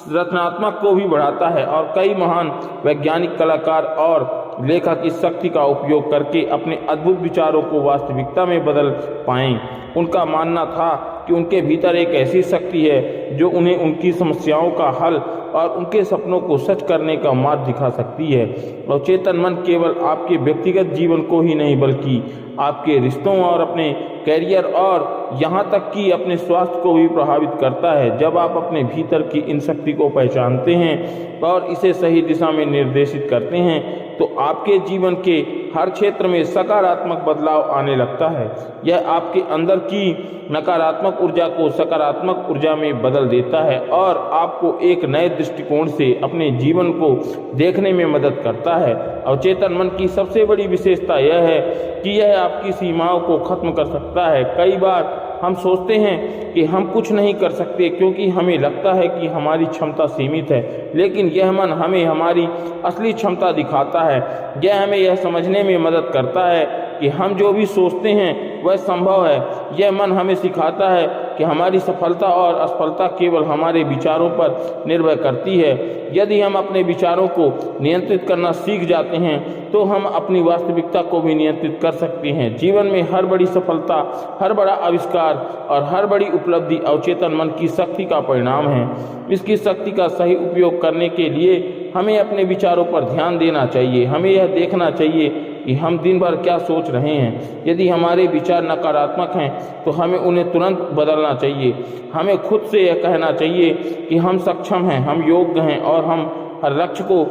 S2: रचनात्मक को भी बढ़ाता है और कई महान वैज्ञानिक, कलाकार और लेखक इस शक्ति का उपयोग करके अपने अद्भुत विचारों को वास्तविकता में बदल पाएं। उनका मानना था कि उनके भीतर एक ऐसी शक्ति है जो उन्हें उनकी समस्याओं का हल और उनके सपनों को सच करने का मार्ग दिखा सकती है। और चेतन मन केवल आपके व्यक्तिगत जीवन को ही नहीं बल्कि आपके रिश्तों और अपने कैरियर और यहाँ तक कि अपने स्वास्थ्य को भी प्रभावित करता है। जब आप अपने भीतर की इन शक्ति को पहचानते हैं और इसे सही दिशा में निर्देशित करते हैं तो आपके जीवन के हर क्षेत्र में सकारात्मक बदलाव आने लगता है। यह आपके अंदर की नकारात्मक ऊर्जा को सकारात्मक ऊर्जा में बदल देता है और आपको एक नए दृष्टिकोण से अपने जीवन को देखने में मदद करता है। अवचेतन मन की सबसे बड़ी विशेषता यह है कि यह आपकी सीमाओं को खत्म कर सकता है। कई बार हम सोचते हैं कि हम कुछ नहीं कर सकते क्योंकि हमें लगता है कि हमारी क्षमता सीमित है, लेकिन यह मन हमें हमारी असली क्षमता दिखाता है। यह हमें यह समझने में मदद करता है कि हम जो भी सोचते हैं वह संभव है। यह मन हमें सिखाता है कि हमारी सफलता और असफलता केवल हमारे विचारों पर निर्भर करती है। यदि हम अपने विचारों को नियंत्रित करना सीख जाते हैं तो हम अपनी वास्तविकता को भी नियंत्रित कर सकते हैं। जीवन में हर बड़ी सफलता, हर बड़ा आविष्कार और हर बड़ी उपलब्धि अवचेतन मन की शक्ति का परिणाम है। इसकी शक्ति का सही उपयोग करने के लिए हमें अपने विचारों पर ध्यान देना चाहिए। हमें यह देखना चाहिए कि हम दिन भर क्या सोच रहे हैं। यदि हमारे विचार नकारात्मक हैं तो हमें उन्हें तुरंत बदलना चाहिए। हमें खुद से यह कहना चाहिए कि हम सक्षम हैं, हम योग्य हैं और हम हर लक्ष्य को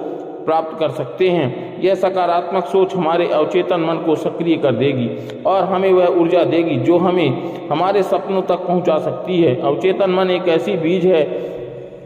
S2: प्राप्त कर सकते हैं। यह सकारात्मक सोच हमारे अवचेतन मन को सक्रिय कर देगी और हमें वह ऊर्जा देगी जो हमें हमारे सपनों तक पहुंचा सकती है। अवचेतन मन एक ऐसी बीज है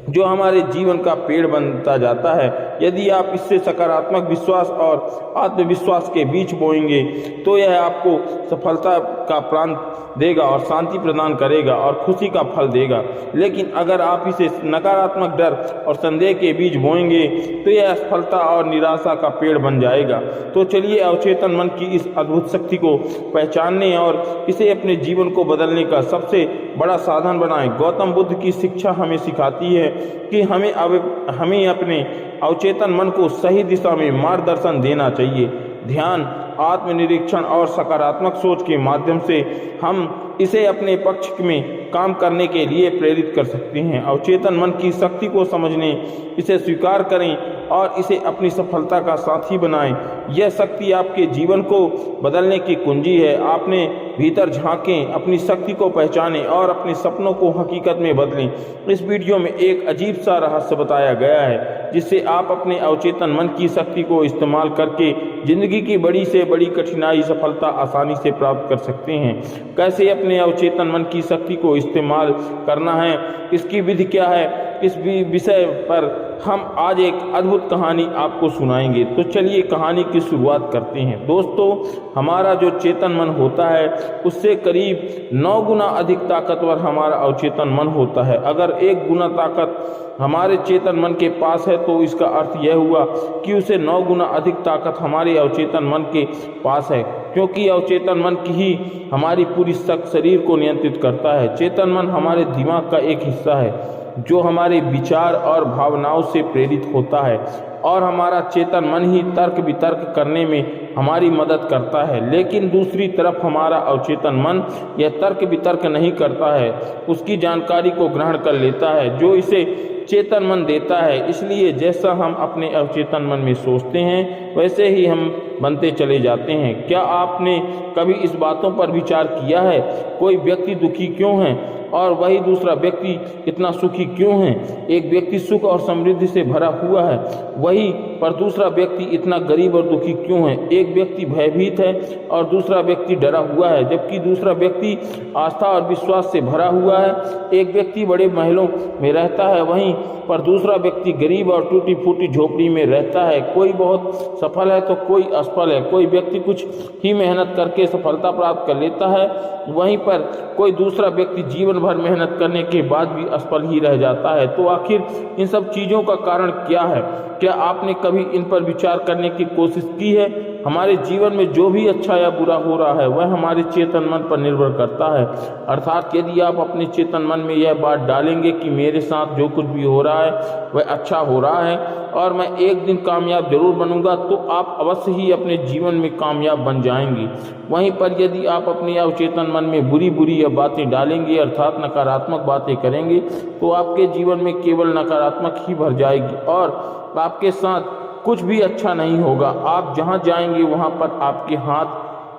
S2: जो हमारे जीवन का पेड़ बनता जाता है। यदि आप इससे सकारात्मक विश्वास और आत्मविश्वास के बीच बोएंगे तो यह आपको सफलता का प्रांत देगा और शांति प्रदान करेगा और खुशी का फल देगा। लेकिन अगर आप इसे नकारात्मक डर और संदेह के बीच बोएंगे तो यह असफलता और निराशा का पेड़ बन जाएगा। तो चलिए अवचेतन मन की इस अद्भुत शक्ति को पहचानने और इसे अपने जीवन को बदलने का सबसे बड़ा साधन बनाएं। गौतम बुद्ध की शिक्षा हमें सिखाती है कि हमें अपने अवचेतन मन को सही दिशा में मार्गदर्शन देना चाहिए। ध्यान, आत्मनिरीक्षण और सकारात्मक सोच के माध्यम से हम इसे अपने पक्ष में काम करने के लिए प्रेरित कर सकते हैं। अवचेतन मन की शक्ति को समझने, इसे स्वीकार करें और इसे अपनी सफलता का साथी बनाएं। यह शक्ति आपके जीवन को बदलने की कुंजी है। आपने भीतर झांकें, अपनी शक्ति को पहचानें और अपने सपनों को हकीकत में बदलें। इस वीडियो में एक अजीब सा रहस्य बताया गया है जिससे आप अपने अवचेतन मन की शक्ति को इस्तेमाल करके जिंदगी की बड़ी से बड़ी कठिनाई सफलता आसानी से प्राप्त कर सकते हैं। कैसे अपने अवचेतन मन की शक्ति को इस्तेमाल करना है, इसकी विधि क्या है, इस विषय पर हम आज एक अद्भुत कहानी आपको सुनाएंगे। तो चलिए कहानी की शुरुआत करते हैं। दोस्तों, हमारा जो चेतन मन होता है उससे करीब 9 गुना अधिक ताकतवर हमारा अवचेतन मन होता है। अगर 1 गुना ताकत हमारे चेतन मन के पास है तो इसका अर्थ यह हुआ कि उसे 9 गुना अधिक ताकत हमारे अवचेतन मन के पास है, क्योंकि अवचेतन मन की ही हमारी पूरी शरीर को नियंत्रित करता है। चेतन मन हमारे दिमाग का एक हिस्सा है जो हमारे विचार और भावनाओं से प्रेरित होता है, और हमारा चेतन मन ही तर्क वितर्क करने में हमारी मदद करता है। लेकिन दूसरी तरफ हमारा अवचेतन मन यह तर्क वितर्क नहीं करता है, उसकी जानकारी को ग्रहण कर लेता है जो इसे चेतन मन देता है। इसलिए जैसा हम अपने अवचेतन मन में सोचते हैं वैसे ही हम बनते चले जाते हैं। क्या आपने कभी इस बातों पर विचार किया है, कोई व्यक्ति दुखी क्यों है और वही दूसरा व्यक्ति इतना सुखी क्यों है? एक व्यक्ति सुख और समृद्धि से भरा हुआ है, वही पर दूसरा व्यक्ति इतना गरीब और दुखी क्यों है? एक व्यक्ति भयभीत है और दूसरा व्यक्ति डरा हुआ है, जबकि दूसरा व्यक्ति आस्था और विश्वास से भरा हुआ है। एक व्यक्ति बड़े महलों में रहता है, वहीं पर दूसरा व्यक्ति गरीब और टूटी फूटी झोपड़ी में रहता है। कोई बहुत सफल है तो कोई असफल है, कोई व्यक्ति कुछ ही मेहनत करके सफलता प्राप्त कर लेता है, वहीं पर कोई दूसरा व्यक्ति जीवन भर मेहनत करने के बाद भी असफल ही रह जाता है। तो आखिर इन सब चीज़ों का कारण क्या है? क्या आपने कभी इन पर विचार करने की कोशिश की है? हमारे जीवन में जो भी अच्छा या बुरा हो रहा है वह हमारे चेतन मन पर निर्भर करता है। अर्थात यदि आप अपने चेतन मन में यह बात डालेंगे कि मेरे साथ जो कुछ भी हो रहा है वह अच्छा हो रहा है और मैं एक दिन कामयाब जरूर बनूंगा, तो आप अवश्य ही अपने जीवन में कामयाब बन जाएंगे। वहीं पर यदि आप अपने अवचेतन मन में बुरी बुरी यह बातें डालेंगे अर्थात नकारात्मक बातें करेंगे तो आपके जीवन में केवल नकारात्मक ही भर जाएगी और आपके साथ कुछ भी अच्छा नहीं होगा। आप जहां जाएंगे वहां पर आपके हाथ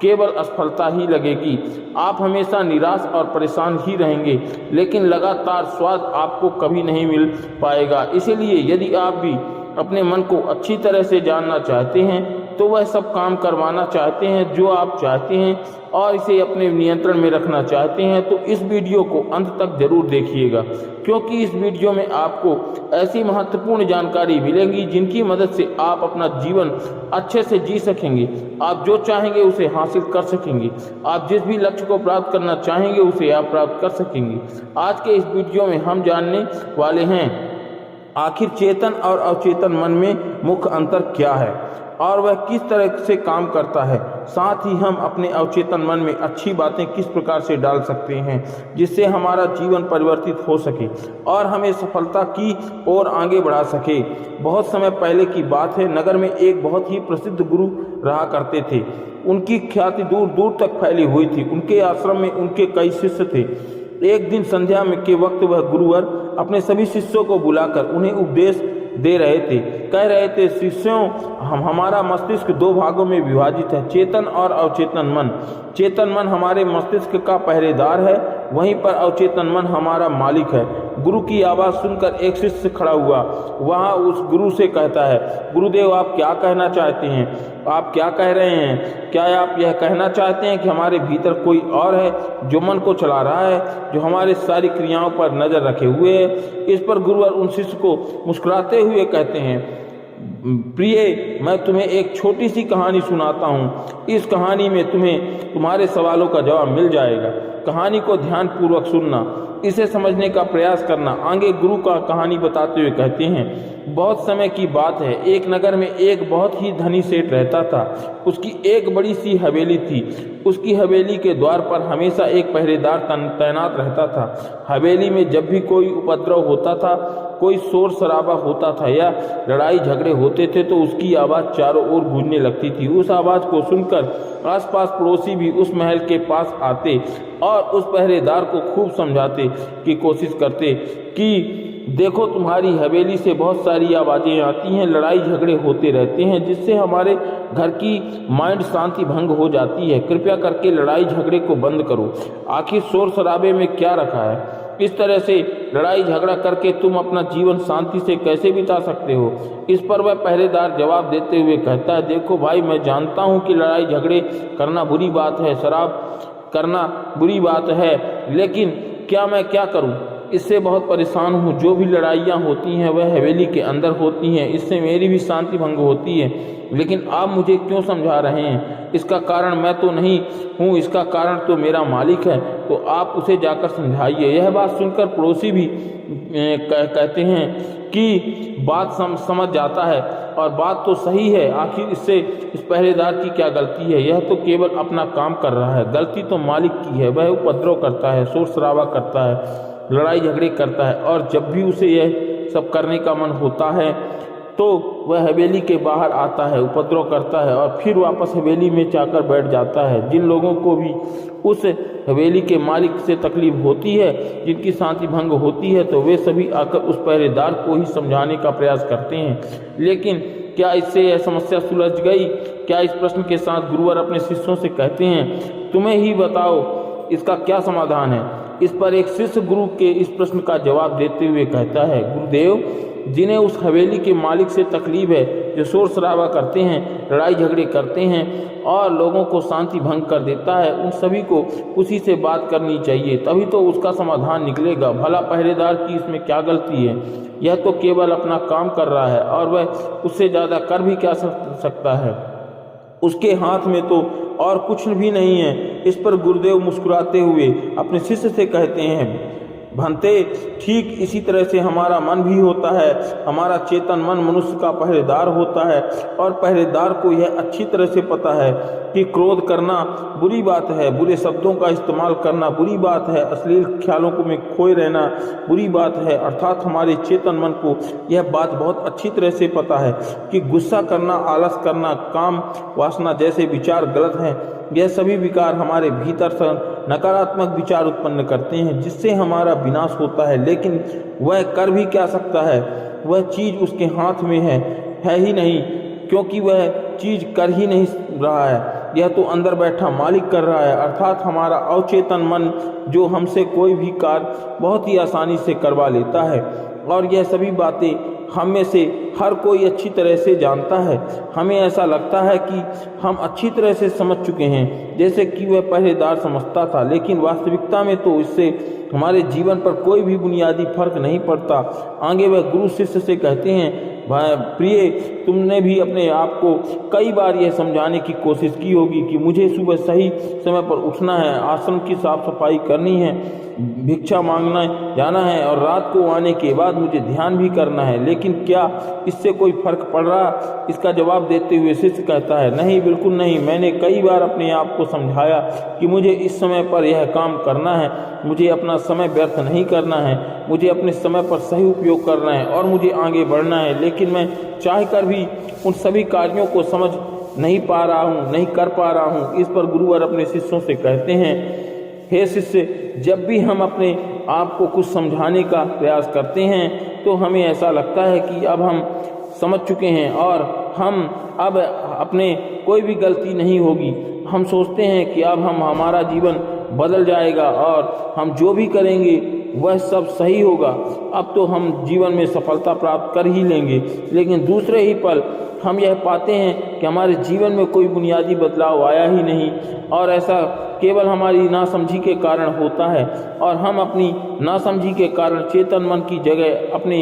S2: केवल असफलता ही लगेगी। आप हमेशा निराश और परेशान ही रहेंगे, लेकिन लगातार स्वाद आपको कभी नहीं मिल पाएगा। इसीलिए यदि आप भी अपने मन को अच्छी तरह से जानना चाहते हैं तो वह सब काम करवाना चाहते हैं जो आप चाहते हैं और इसे अपने नियंत्रण में रखना चाहते हैं, तो इस वीडियो को अंत तक जरूर देखिएगा, क्योंकि इस वीडियो में आपको ऐसी महत्वपूर्ण जानकारी मिलेगी जिनकी मदद से आप अपना जीवन अच्छे से जी सकेंगे। आप जो चाहेंगे उसे हासिल कर सकेंगे, आप जिस भी लक्ष्य को प्राप्त करना चाहेंगे उसे आप प्राप्त कर सकेंगे। आज के इस वीडियो में हम जानने वाले हैं आखिर चेतन और अवचेतन मन में मुख्य अंतर क्या है और वह किस तरह से काम करता है। साथ ही हम अपने अवचेतन मन में अच्छी बातें किस प्रकार से डाल सकते हैं जिससे हमारा जीवन परिवर्तित हो सके और हमें सफलता की ओर आगे बढ़ा सके। बहुत समय पहले की बात है, नगर में एक बहुत ही प्रसिद्ध गुरु रहा करते थे। उनकी ख्याति दूर दूर तक फैली हुई थी। उनके आश्रम में उनके कई शिष्य थे। एक दिन संध्या में के वक्त वह गुरुवर अपने सभी शिष्यों को बुलाकर उन्हें उपदेश दे रहे थे। कह रहे थे, शिष्यों, हमारा मस्तिष्क 2 भागों में विभाजित है, चेतन और अवचेतन मन। चेतन मन हमारे मस्तिष्क का पहरेदार है, वहीं पर अवचेतन मन हमारा मालिक है। गुरु की आवाज़ सुनकर एक शिष्य खड़ा हुआ। वहाँ उस गुरु से कहता है, गुरुदेव, आप क्या कहना चाहते हैं? आप क्या कह रहे हैं? क्या आप यह कहना चाहते हैं कि हमारे भीतर कोई और है जो मन को चला रहा है, जो हमारी सारी क्रियाओं पर नजर रखे हुए है? इस पर गुरुवर उन शिष्य को मुस्कुराते हुए कहते हैं, प्रिय, मैं तुम्हें एक छोटी सी कहानी सुनाता हूँ। इस कहानी में तुम्हें तुम्हारे सवालों का जवाब मिल जाएगा। कहानी को ध्यानपूर्वक सुनना, इसे समझने का प्रयास करना। आगे गुरु का कहानी बताते हुए कहते हैं, बहुत समय की बात है, एक नगर में एक बहुत ही धनी सेठ रहता था। उसकी एक बड़ी सी हवेली थी। उसकी हवेली के द्वार पर हमेशा एक पहरेदार तैनात रहता था। हवेली में जब भी कोई उपद्रव होता था, कोई शोर शराबा होता था या लड़ाई झगड़े होते थे तो उसकी आवाज़ चारों ओर गूंजने लगती थी। उस आवाज़ को सुनकर आसपास पड़ोसी भी उस महल के पास आते और उस पहरेदार को खूब समझाते की कोशिश करते कि देखो तुम्हारी हवेली से बहुत सारी आवाज़ें आती हैं, लड़ाई झगड़े होते रहते हैं, जिससे हमारे घर की माइंड शांति भंग हो जाती है। कृपया करके लड़ाई झगड़े को बंद करो। आखिर शोर शराबे में क्या रखा है? इस तरह से लड़ाई झगड़ा करके तुम अपना जीवन शांति से कैसे बिता सकते हो? इस पर वह पहरेदार जवाब देते हुए कहता है, देखो भाई, मैं जानता हूँ कि लड़ाई झगड़े करना बुरी बात है, शराब करना बुरी बात है, लेकिन मैं क्या करूँ? इससे बहुत परेशान हूँ। जो भी लड़ाइयाँ होती हैं वह हवेली के अंदर होती हैं, इससे मेरी भी शांति भंग होती है। लेकिन आप मुझे क्यों समझा रहे हैं? इसका कारण मैं तो नहीं हूँ, इसका कारण तो मेरा मालिक है, तो आप उसे जाकर समझाइए। यह बात सुनकर पड़ोसी भी कहते हैं कि बात समझ जाता है और बात तो सही है। आखिर इससे इस पहरेदार की क्या गलती है? यह तो केवल अपना काम कर रहा है, गलती तो मालिक की है। वह उपद्रव करता है, शोर शराबा करता है, लड़ाई झगड़े करता है, और जब भी उसे यह सब करने का मन होता है तो वह हवेली के बाहर आता है, उपद्रव करता है और फिर वापस हवेली में जाकर बैठ जाता है। जिन लोगों को भी उस हवेली के मालिक से तकलीफ होती है, जिनकी शांति भंग होती है, तो वे सभी आकर उस पहरेदार को ही समझाने का प्रयास करते हैं। लेकिन क्या इससे यह समस्या सुलझ गई? क्या इस प्रश्न के साथ गुरुवर अपने शिष्यों से कहते हैं, तुम्हें ही बताओ इसका क्या समाधान है? इस पर एक शिष्य गुरु के इस प्रश्न का जवाब देते हुए कहता है, गुरुदेव, जिन्हें उस हवेली के मालिक से तकलीफ है, जो शोर शराबा करते हैं, लड़ाई झगड़े करते हैं और लोगों को शांति भंग कर देता है, उन सभी को उसी से बात करनी चाहिए, तभी तो उसका समाधान निकलेगा। भला पहरेदार की इसमें क्या गलती है? यह तो केवल अपना काम कर रहा है और वह उससे ज़्यादा कर भी क्या सकता है? उसके हाथ में तो और कुछ भी नहीं है। इस पर गुरुदेव मुस्कुराते हुए अपने शिष्य से कहते हैं, भंते, ठीक इसी तरह से हमारा मन भी होता है। हमारा चेतन मन मनुष्य का पहरेदार होता है और पहरेदार को यह अच्छी तरह से पता है कि क्रोध करना बुरी बात है, बुरे शब्दों का इस्तेमाल करना बुरी बात है, अश्लील ख्यालों को में खोए रहना बुरी बात है। अर्थात हमारे चेतन मन को यह बात बहुत अच्छी तरह से पता है कि गुस्सा करना, आलस करना, काम वासना जैसे विचार गलत हैं। यह सभी विकार हमारे भीतर नकारात्मक विचार उत्पन्न करते हैं, जिससे हमारा विनाश होता है। लेकिन वह कर भी क्या सकता है? वह चीज़ उसके हाथ में है ही नहीं, क्योंकि वह चीज़ कर ही नहीं रहा है, यह तो अंदर बैठा मालिक कर रहा है, अर्थात हमारा अवचेतन मन, जो हमसे कोई भी कार्य बहुत ही आसानी से करवा लेता है। और यह सभी बातें हम में से हर कोई अच्छी तरह से जानता है। हमें ऐसा लगता है कि हम अच्छी तरह से समझ चुके हैं, जैसे कि वह पहरेदार समझता था, लेकिन वास्तविकता में तो इससे हमारे जीवन पर कोई भी बुनियादी फर्क नहीं पड़ता। आगे वह गुरु शिष्य से कहते हैं, भाई प्रिय, तुमने भी अपने आप को कई बार यह समझाने की कोशिश की होगी कि मुझे सुबह सही समय पर उठना है, आश्रम की साफ सफाई करनी है, भिक्षा मांगना जाना है और रात को आने के बाद मुझे ध्यान भी करना है, लेकिन क्या इससे कोई फर्क पड़ रहा? इसका जवाब देते हुए शिष्य कहता है, नहीं, बिल्कुल नहीं। मैंने कई बार अपने आप को समझाया कि मुझे इस समय पर यह काम करना है, मुझे अपना समय व्यर्थ नहीं करना है, मुझे अपने समय पर सही उपयोग करना है और मुझे आगे बढ़ना है, लेकिन मैं चाहकर भी उन सभी कार्यों को समझ नहीं पा रहा हूँ, नहीं कर पा रहा हूँ। इस पर गुरुवर अपने शिष्यों से कहते हैं, हे शिष्य, जब भी हम अपने आप को कुछ समझाने का प्रयास करते हैं तो हमें ऐसा लगता है कि अब हम समझ चुके हैं और हम अब अपने कोई भी गलती नहीं होगी। हम सोचते हैं कि अब हमारा जीवन बदल जाएगा और हम जो भी करेंगे वह सब सही होगा, अब तो हम जीवन में सफलता प्राप्त कर ही लेंगे। लेकिन दूसरे ही पल हम यह पाते हैं कि हमारे जीवन में कोई बुनियादी बदलाव आया ही नहीं और ऐसा केवल हमारी नासमझी के कारण होता है और हम अपनी नासमझी के कारण चेतन मन की जगह अपने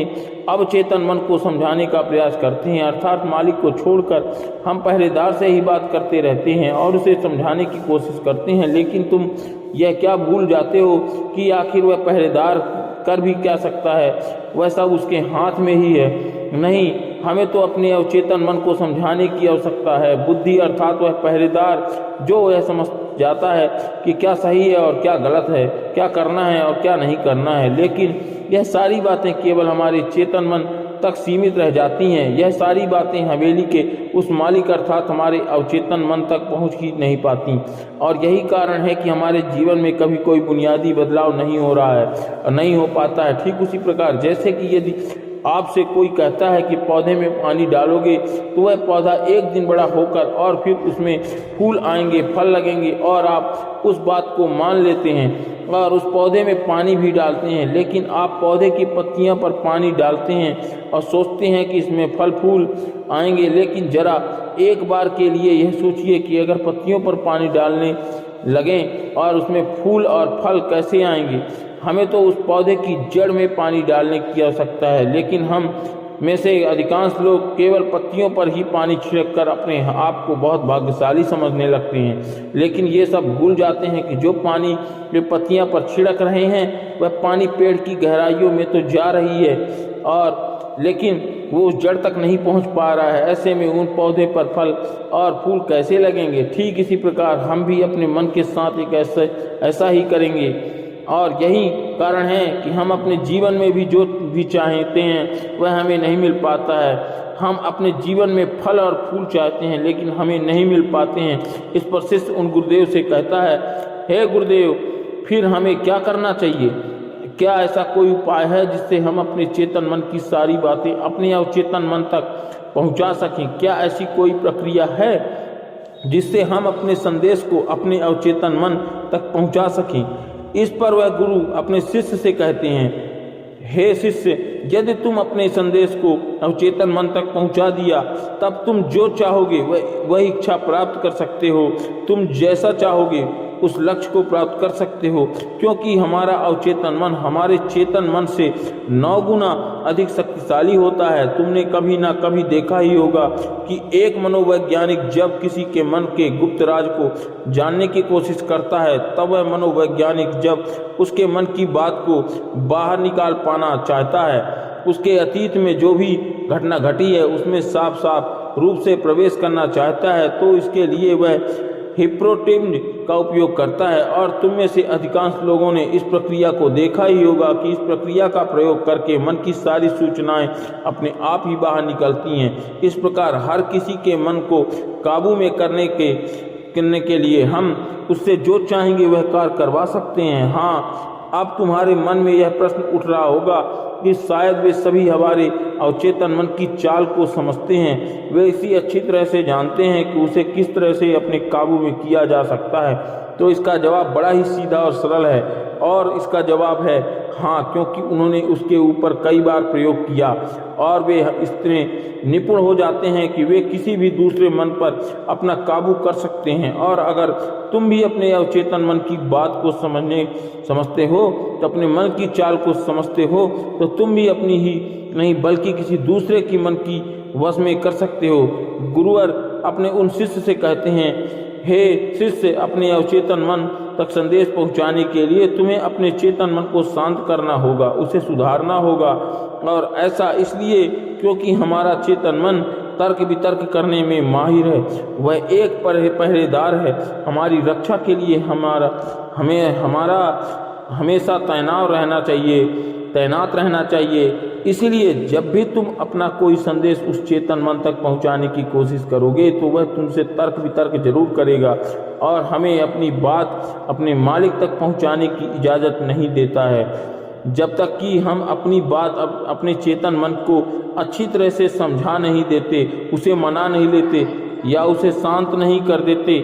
S2: अवचेतन मन को समझाने का प्रयास करते हैं, अर्थात मालिक को छोड़कर हम पहरेदार से ही बात करते रहते हैं और उसे समझाने की कोशिश करते हैं। लेकिन तुम यह क्या भूल जाते हो कि आखिर वह पहरेदार कर भी क्या सकता है? वह सब उसके हाथ में ही है। नहीं, हमें तो अपने अवचेतन मन को समझाने की आवश्यकता है। बुद्धि अर्थात वह पहरेदार जो यह समझ जाता है कि क्या सही है और क्या गलत है, क्या करना है और क्या नहीं करना है। लेकिन यह सारी बातें केवल हमारे चेतन मन तक सीमित रह जाती हैं। यह सारी बातें हवेली के उस मालिक अर्थात हमारे अवचेतन मन तक पहुंच ही नहीं पाती और यही कारण है कि हमारे जीवन में कभी कोई बुनियादी बदलाव नहीं हो रहा है और नहीं हो पाता है। ठीक उसी प्रकार जैसे कि यदि आपसे कोई कहता है कि पौधे में पानी डालोगे तो वह पौधा एक दिन बड़ा होकर और फिर उसमें फूल आएंगे, फल लगेंगे और आप उस बात को मान लेते हैं और उस पौधे में पानी भी डालते हैं, लेकिन आप पौधे की पत्तियां पर पानी डालते हैं और सोचते हैं कि इसमें फल फूल आएंगे। लेकिन जरा एक बार के लिए यह सोचिए कि अगर पत्तियों पर पानी डालने लगें और उसमें फूल और फल कैसे आएंगे। हमें तो उस पौधे की जड़ में पानी डालने की आवश्यकता है, लेकिन हम में से अधिकांश लोग केवल पत्तियों पर ही पानी छिड़क कर अपने आप को बहुत भाग्यशाली समझने लगते हैं। लेकिन ये सब भूल जाते हैं कि जो पानी वे पत्तियां पर छिड़क रहे हैं वह पानी पेड़ की गहराइयों में तो जा रही है और लेकिन वो उस जड़ तक नहीं पहुंच पा रहा है। ऐसे में उन पौधे पर फल और फूल कैसे लगेंगे। ठीक इसी प्रकार हम भी अपने मन के साथ एक ऐसा ही करेंगे और यही कारण है कि हम अपने जीवन में भी जो भी चाहते हैं वह हमें नहीं मिल पाता है। हम अपने जीवन में फल और फूल चाहते हैं लेकिन हमें नहीं मिल पाते हैं। इस पर शिष्य उन गुरुदेव से कहता है, हे गुरुदेव, फिर हमें क्या करना चाहिए? क्या ऐसा कोई उपाय है जिससे हम अपने चेतन मन की सारी बातें अपने अवचेतन मन तक पहुंचा सकें? क्या ऐसी कोई प्रक्रिया है जिससे हम अपने संदेश को अपने अवचेतन मन तक पहुंचा सकें? इस पर वह गुरु अपने शिष्य से कहते हैं, हे शिष्य, यदि तुम अपने संदेश को अवचेतन मन तक पहुंचा दिया तब तुम जो चाहोगे वह इच्छा प्राप्त कर सकते हो। तुम जैसा चाहोगे उस लक्ष्य को प्राप्त कर सकते हो, क्योंकि हमारा अवचेतन मन हमारे चेतन मन से 9 गुना अधिक शक्तिशाली होता है। तुमने कभी ना कभी देखा ही होगा कि एक मनोवैज्ञानिक जब किसी के मन के गुप्त राज को जानने की कोशिश करता है तब वह मनोवैज्ञानिक जब उसके मन की बात को बाहर निकाल पाना चाहता है, उसके अतीत में जो भी घटना घटी है उसमें साफ साफ रूप से प्रवेश करना चाहता है, तो इसके लिए वह हिप्नोटिज्म का उपयोग करता है। और तुम में से अधिकांश लोगों ने इस प्रक्रिया को देखा ही होगा कि इस प्रक्रिया का प्रयोग करके मन की सारी सूचनाएं अपने आप ही बाहर निकलती हैं। इस प्रकार हर किसी के मन को काबू में करने के लिए हम उससे जो चाहेंगे वह कार्य करवा सकते हैं। हाँ, अब तुम्हारे मन में यह प्रश्न उठ रहा होगा कि शायद वे सभी हमारे अवचेतन मन की चाल को समझते हैं, वे इसी अच्छी तरह से जानते हैं कि उसे किस तरह से अपने काबू में किया जा सकता है। तो इसका जवाब बड़ा ही सीधा और सरल है और इसका जवाब है हाँ, क्योंकि उन्होंने उसके ऊपर कई बार प्रयोग किया और वे इतने निपुण हो जाते हैं कि वे किसी भी दूसरे मन पर अपना काबू कर सकते हैं। और अगर तुम भी अपने अवचेतन मन की बात को समझते हो तो अपने मन की चाल को समझते हो तो तुम भी अपनी ही नहीं बल्कि किसी दूसरे की मन की वश में कर सकते हो। गुरुवर अपने उन शिष्य से कहते हैं, हे शिष्य, अपने अवचेतन मन तक संदेश पहुंचाने के लिए तुम्हें अपने चेतन मन को शांत करना होगा, उसे सुधारना होगा। और ऐसा इसलिए क्योंकि हमारा चेतन मन तर्क वितर्क करने में माहिर है, वह एक पहरेदार है। हमारी रक्षा के लिए हमारा हमेशा तैनात रहना चाहिए। इसीलिए जब भी तुम अपना कोई संदेश उस चेतन मन तक पहुंचाने की कोशिश करोगे तो वह तुमसे तर्क वितर्क जरूर करेगा और हमें अपनी बात अपने मालिक तक पहुंचाने की इजाज़त नहीं देता है। जब तक कि हम अपनी बात अपने चेतन मन को अच्छी तरह से समझा नहीं देते, उसे मना नहीं लेते या उसे शांत नहीं कर देते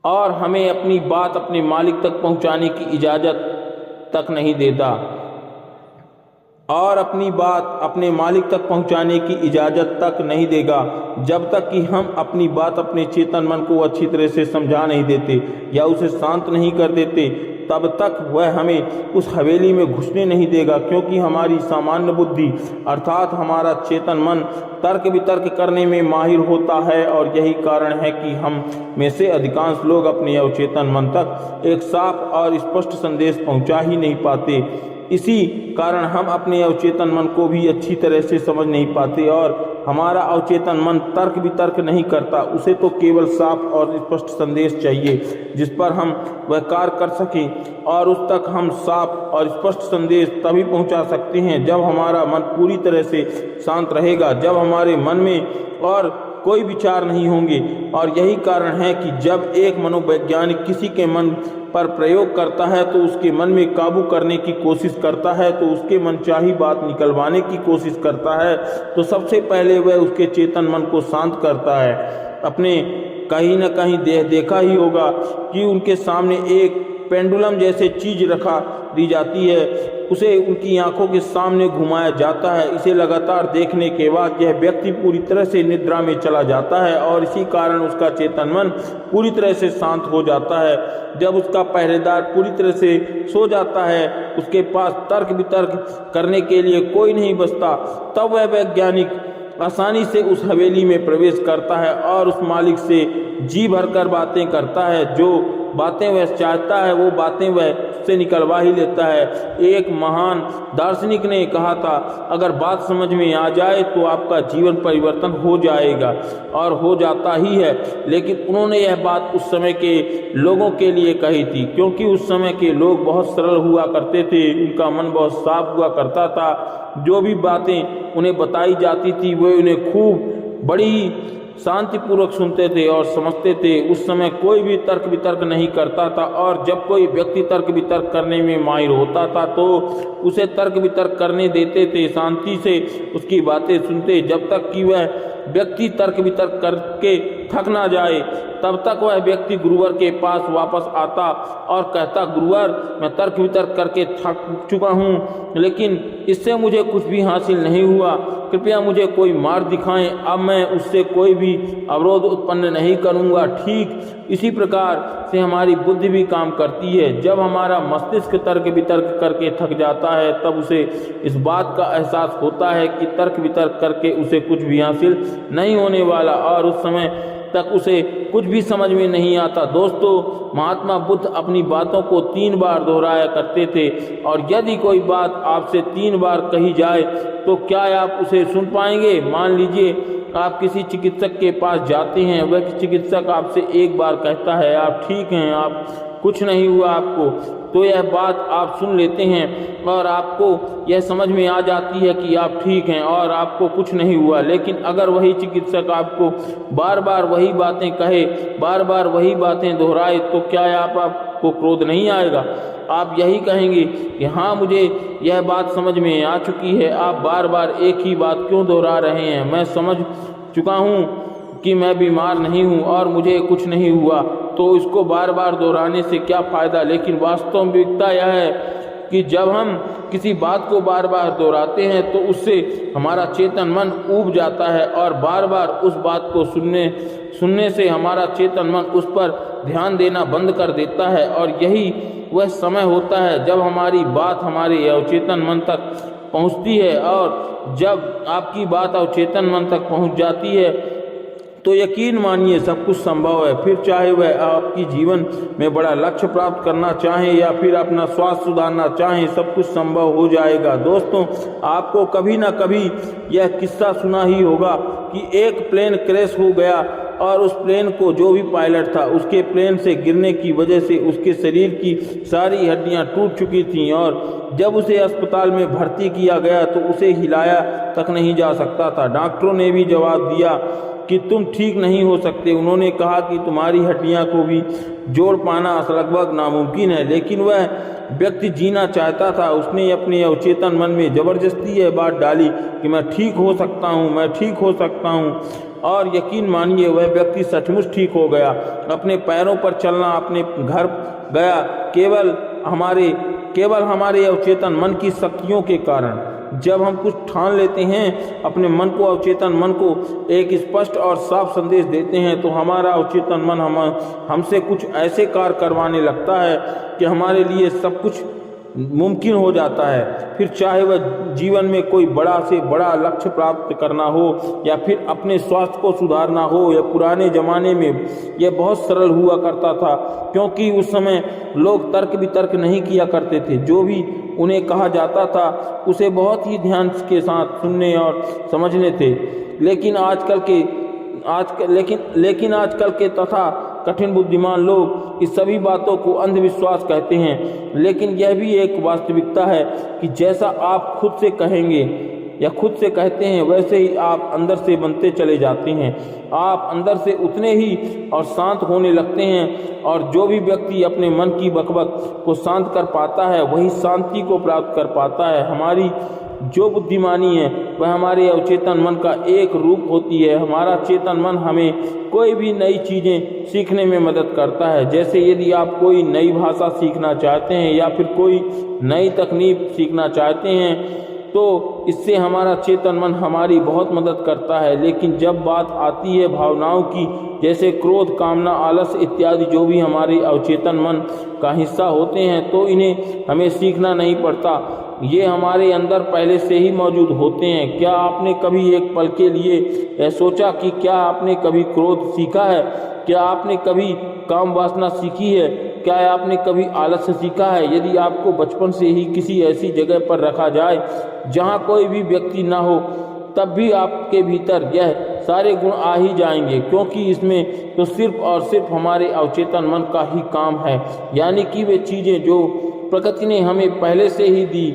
S2: और हमें अपनी बात अपने मालिक तक पहुंचाने की इजाज़त तक नहीं देता और अपनी बात अपने मालिक तक पहुंचाने की इजाज़त तक नहीं देगा, जब तक कि हम अपनी बात अपने चेतन मन को अच्छी तरह से समझा नहीं देते या उसे शांत नहीं कर देते, तब तक वह हमें उस हवेली में घुसने नहीं देगा। क्योंकि हमारी सामान्य बुद्धि अर्थात हमारा चेतन मन तर्क वितर्क करने में माहिर होता है और यही कारण है कि हम में से अधिकांश लोग अपने अवचेतन मन तक एक साफ और स्पष्ट संदेश पहुंचा ही नहीं पाते। इसी कारण हम अपने अवचेतन मन को भी अच्छी तरह से समझ नहीं पाते और हमारा अवचेतन मन तर्क वितर्क नहीं करता। उसे तो केवल साफ और स्पष्ट संदेश चाहिए जिस पर हम वह कार्य कर सकें, और उस तक हम साफ और स्पष्ट संदेश तभी पहुंचा सकते हैं जब हमारा मन पूरी तरह से शांत रहेगा, जब हमारे मन में और कोई विचार नहीं होंगे। और यही कारण है कि जब एक मनोवैज्ञानिक किसी के मन पर प्रयोग करता है तो उसके मन में काबू करने की कोशिश करता है, तो उसके मनचाही बात निकलवाने की कोशिश करता है, तो सबसे पहले वह उसके चेतन मन को शांत करता है। अपने कहीं न कहीं देखा ही होगा कि उनके सामने एक पेंडुलम जैसे चीज रखा दी जाती है, उसे उनकी आंखों के सामने घुमाया जाता है। इसे लगातार देखने के बाद यह व्यक्ति पूरी तरह से निद्रा में चला जाता है और इसी कारण उसका चेतन मन पूरी तरह से शांत हो जाता है। जब उसका पहरेदार पूरी तरह से सो जाता है, उसके पास तर्क वितर्क करने के लिए कोई नहीं बचता, तब वह वैज्ञानिक आसानी से उस हवेली में प्रवेश करता है और उस मालिक से जी भरकर बातें करता है। जो बातें वह चाहता है वो बातें वह उससे निकलवा ही लेता है। एक महान दार्शनिक ने कहा था, अगर बात समझ में आ जाए तो आपका जीवन परिवर्तन हो जाएगा, और हो जाता ही है। लेकिन उन्होंने यह बात उस समय के लोगों के लिए कही थी, क्योंकि उस समय के लोग बहुत सरल हुआ करते थे, उनका मन बहुत साफ हुआ करता था। जो भी बातें उन्हें बताई जाती थी वे उन्हें खूब बड़ी शांतिपूर्वक सुनते थे और समझते थे। उस समय कोई भी तर्क वितर्क नहीं करता था, और जब कोई व्यक्ति तर्क वितर्क करने में माहिर होता था तो उसे तर्क वितर्क करने देते थे, शांति से उसकी बातें सुनते, जब तक कि वह व्यक्ति तर्क वितर्क करके थक ना जाए। तब तक वह व्यक्ति गुरुवर के पास वापस आता और कहता, गुरुवर मैं तर्क वितर्क करके थक चुका हूँ, लेकिन इससे मुझे कुछ भी हासिल नहीं हुआ, कृपया मुझे कोई मार्ग दिखाएं, अब मैं उससे कोई भी अवरोध उत्पन्न नहीं करूँगा। ठीक इसी प्रकार से हमारी बुद्धि भी काम करती है। जब हमारा मस्तिष्क तर्क वितर्क करके थक जाता है तब उसे इस बात का एहसास होता है कि तर्क वितर्क करके उसे कुछ भी हासिल नहीं होने वाला, और उस समय तक उसे कुछ भी समझ में नहीं आता। दोस्तों, महात्मा बुद्ध अपनी बातों को 3 बार दोहराया करते थे, और यदि कोई बात आपसे 3 बार कही जाए तो क्या आप उसे सुन पाएंगे? मान लीजिए आप किसी चिकित्सक के पास जाते हैं, वह चिकित्सक आपसे 1 बार कहता है आप ठीक हैं, आप कुछ नहीं हुआ आपको, तो यह बात आप सुन लेते हैं और आपको यह समझ में आ जाती है कि आप ठीक हैं और आपको कुछ नहीं हुआ। लेकिन अगर वही चिकित्सक आपको बार बार वही बातें कहे, बार बार वही बातें दोहराए, तो क्या आपको क्रोध नहीं आएगा? आप यही कहेंगे कि हाँ, मुझे यह बात समझ में आ चुकी है, आप बार बार एक ही बात क्यों दोहरा रहे हैं? मैं समझ चुका हूँ कि मैं बीमार नहीं हूँ और मुझे कुछ नहीं हुआ, तो इसको बार बार दोहराने से क्या फ़ायदा? लेकिन वास्तविकता यह है कि जब हम किसी बात को बार बार दोहराते हैं तो उससे हमारा चेतन मन ऊब जाता है, और बार बार उस बात को सुनने से हमारा चेतन मन उस पर ध्यान देना बंद कर देता है। और यही वह समय होता है जब हमारी बात हमारे अवचेतन मन तक पहुंचती है, और जब आपकी बात अवचेतन मन तक पहुंच जाती है तो यकीन मानिए सब कुछ संभव है। फिर चाहे वह आपकी जीवन में बड़ा लक्ष्य प्राप्त करना चाहें या फिर अपना स्वास्थ्य सुधारना चाहें, सब कुछ संभव हो जाएगा। दोस्तों, आपको कभी ना कभी यह किस्सा सुना ही होगा कि एक प्लेन क्रैश हो गया और उस प्लेन को जो भी पायलट था उसके प्लेन से गिरने की वजह से उसके शरीर की सारी हड्डियां टूट चुकी थीं, और जब उसे अस्पताल में भर्ती किया गया तो उसे हिलाया तक नहीं जा सकता था। डॉक्टरों ने भी जवाब दिया कि तुम ठीक नहीं हो सकते। उन्होंने कहा कि तुम्हारी हड्डियां को भी जोड़ पाना लगभग नामुमकिन है। लेकिन वह व्यक्ति जीना चाहता था। उसने अपने अवचेतन मन में जबरदस्ती यह बात डाली कि मैं ठीक हो सकता हूँ, मैं ठीक हो सकता हूँ, और यकीन मानिए वह व्यक्ति सचमुच ठीक हो गया। अपने पैरों पर चलना अपने घर गया केवल हमारे अवचेतन मन की शक्तियों के कारण। जब हम कुछ ठान लेते हैं, अपने मन को, अवचेतन मन को एक स्पष्ट और साफ संदेश देते हैं, तो हमारा अवचेतन मन हमसे कुछ ऐसे कार्य करवाने लगता है कि हमारे लिए सब कुछ मुमकिन हो जाता है। फिर चाहे वह जीवन में कोई बड़ा से बड़ा लक्ष्य प्राप्त करना हो या फिर अपने स्वास्थ्य को सुधारना हो, या पुराने ज़माने में यह बहुत सरल हुआ करता था, क्योंकि उस समय लोग तर्क वितर्क नहीं किया करते थे। जो भी उन्हें कहा जाता था उसे बहुत ही ध्यान के साथ सुनने और समझने थे। लेकिन आजकल के तथा कठिन बुद्धिमान लोग इस सभी बातों को अंधविश्वास कहते हैं। लेकिन यह भी एक वास्तविकता है कि जैसा आप खुद से कहेंगे या खुद से कहते हैं, वैसे ही आप अंदर से बनते चले जाते हैं। आप अंदर से उतने ही और शांत होने लगते हैं, और जो भी व्यक्ति अपने मन की बकबक को शांत कर पाता है वही शांति को प्राप्त कर पाता है। हमारी जो बुद्धिमानी है वह हमारे अवचेतन मन का एक रूप होती है। हमारा चेतन मन हमें कोई भी नई चीज़ें सीखने में मदद करता है। जैसे यदि आप कोई नई भाषा सीखना चाहते हैं या फिर कोई नई तकनीक सीखना चाहते हैं, तो इससे हमारा चेतन मन हमारी बहुत मदद करता है। लेकिन जब बात आती है भावनाओं की, जैसे क्रोध, कामना, आलस इत्यादि, जो भी हमारे अवचेतन मन का हिस्सा होते हैं, तो इन्हें हमें सीखना नहीं पड़ता। ये हमारे अंदर पहले से ही मौजूद होते हैं। क्या आपने कभी एक पल के लिए सोचा कि क्या आपने कभी क्रोध सीखा है? क्या आपने कभी काम वासना सीखी है? क्या आपने कभी आलस्य सीखा है? यदि आपको बचपन से ही किसी ऐसी जगह पर रखा जाए जहाँ कोई भी व्यक्ति ना हो, तब भी आपके भीतर यह सारे गुण आ ही जाएंगे, क्योंकि इसमें तो सिर्फ और सिर्फ हमारे अवचेतन मन का ही काम है। यानी कि वे चीज़ें जो प्रकृति ने हमें पहले से ही दी,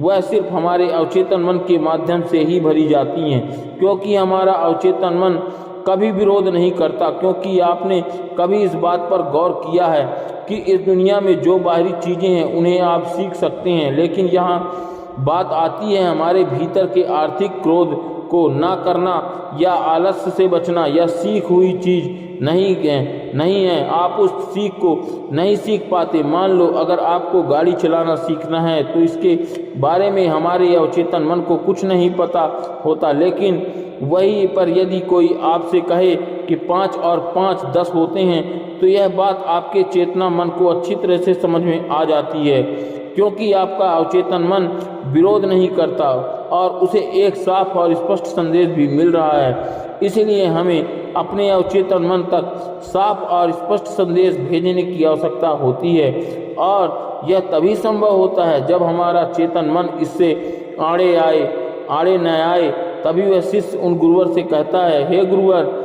S2: वह सिर्फ हमारे अवचेतन मन के माध्यम से ही भरी जाती हैं, क्योंकि हमारा अवचेतन मन कभी विरोध नहीं करता। क्योंकि आपने कभी इस बात पर गौर किया है कि इस दुनिया में जो बाहरी चीज़ें हैं उन्हें आप सीख सकते हैं, लेकिन यहाँ बात आती है हमारे भीतर के आर्थिक क्रोध को ना करना या आलस्य से बचना। यह सीख हुई चीज़ नहीं है। आप उस सीख को नहीं सीख पाते। मान लो अगर आपको गाड़ी चलाना सीखना है, तो इसके बारे में हमारे अवचेतन मन को कुछ नहीं पता होता। लेकिन वहीं पर यदि कोई आपसे कहे कि 5 और 5 10 होते हैं, तो यह बात आपके चेतना मन को अच्छी तरह से समझ में आ जाती है, क्योंकि आपका अवचेतन मन विरोध नहीं करता और उसे एक साफ और स्पष्ट संदेश भी मिल रहा है। इसलिए हमें अपने अवचेतन मन तक साफ और स्पष्ट संदेश भेजने की आवश्यकता होती है, और यह तभी संभव होता है जब हमारा चेतन मन इससे आड़े न आए। तभी वह शिष्य उन गुरुवर से कहता है, हे गुरुवर,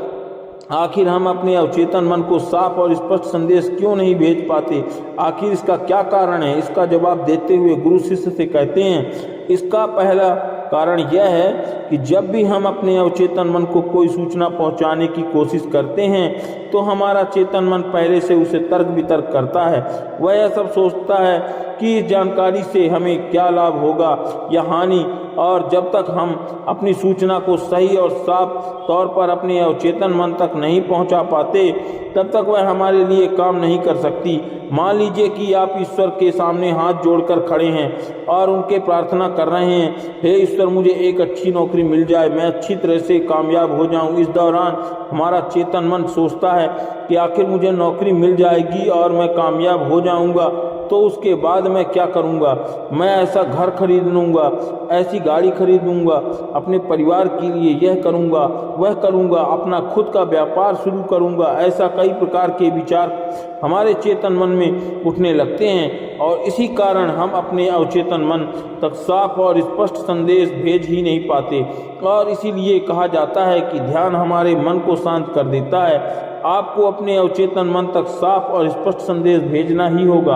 S2: आखिर हम अपने अवचेतन मन को साफ और स्पष्ट संदेश क्यों नहीं भेज पाते? आखिर इसका क्या कारण है? इसका जवाब देते हुए गुरु शिष्य से कहते हैं, इसका पहला कारण यह है कि जब भी हम अपने अवचेतन मन को कोई सूचना पहुंचाने की कोशिश करते हैं, तो हमारा चेतन मन पहले से उसे तर्क वितर्क करता है। वह यह सब सोचता है कि इस जानकारी से हमें क्या लाभ होगा या हानि, और जब तक हम अपनी सूचना को सही और साफ तौर पर अपने अवचेतन मन तक नहीं पहुंचा पाते, तब तक वह हमारे लिए काम नहीं कर सकती। मान लीजिए कि आप ईश्वर के सामने हाथ जोड़कर खड़े हैं और उनके प्रार्थना कर रहे हैं, हे ईश्वर, मुझे एक अच्छी नौकरी मिल जाए, मैं अच्छी तरह से कामयाब हो जाऊं। इस दौरान हमारा चेतन मन सोचता है कि आखिर मुझे नौकरी मिल जाएगी और मैं कामयाब हो जाऊंगा, तो उसके बाद मैं क्या करूंगा? मैं ऐसा घर खरीद लूँगा, ऐसी गाड़ी खरीद लूँगा, अपने परिवार के लिए यह करूँगा, वह करूँगा, अपना खुद का व्यापार शुरू करूँगा। ऐसा कई प्रकार के विचार हमारे चेतन मन में उठने लगते हैं, और इसी कारण हम अपने अवचेतन मन तक साफ और स्पष्ट संदेश भेज ही नहीं पाते। और इसीलिए कहा जाता है कि ध्यान हमारे मन को शांत कर देता है। आपको अपने अवचेतन मन तक साफ और स्पष्ट संदेश भेजना ही होगा।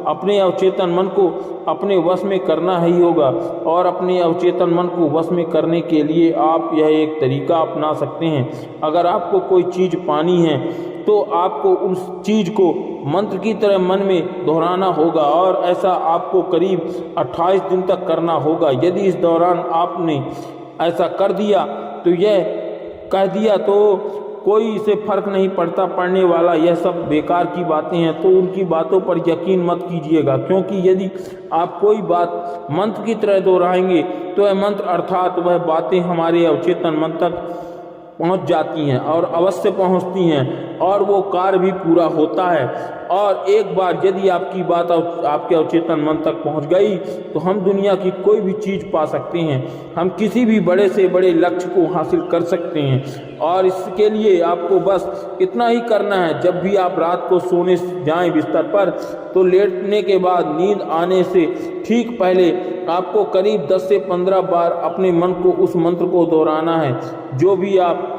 S2: अपने अवचेतन मन को अपने वश में करना ही होगा, और अपने अवचेतन मन को वश में करने के लिए आप यह एक तरीका अपना सकते हैं। अगर आपको कोई चीज़ पानी है, तो आपको उस चीज़ को मंत्र की तरह मन में दोहराना होगा, और ऐसा आपको करीब 28 दिन तक करना होगा। यदि इस दौरान आपने ऐसा कर दिया तो यह कह दिया तो कोई इसे फर्क नहीं पड़ने वाला, यह सब बेकार की बातें हैं, तो उनकी बातों पर यकीन मत कीजिएगा। क्योंकि यदि आप कोई बात मंत्र की तरह दोहराएंगे, तो वह मंत्र अर्थात वह बातें हमारे अवचेतन मन तक पहुंच जाती हैं और अवश्य पहुंचती हैं। और वो कार्य भी पूरा होता है। और एक बार यदि आपकी बात आपके अवचेतन मन तक पहुंच गई तो हम दुनिया की कोई भी चीज़ पा सकते हैं, हम किसी भी बड़े से बड़े लक्ष्य को हासिल कर सकते हैं। और इसके लिए आपको बस इतना ही करना है, जब भी आप रात को सोने जाएं बिस्तर पर, तो लेटने के बाद नींद आने से ठीक पहले आपको करीब 10 से 15 बार अपने मन को उस मंत्र को दोहराना है जो भी आप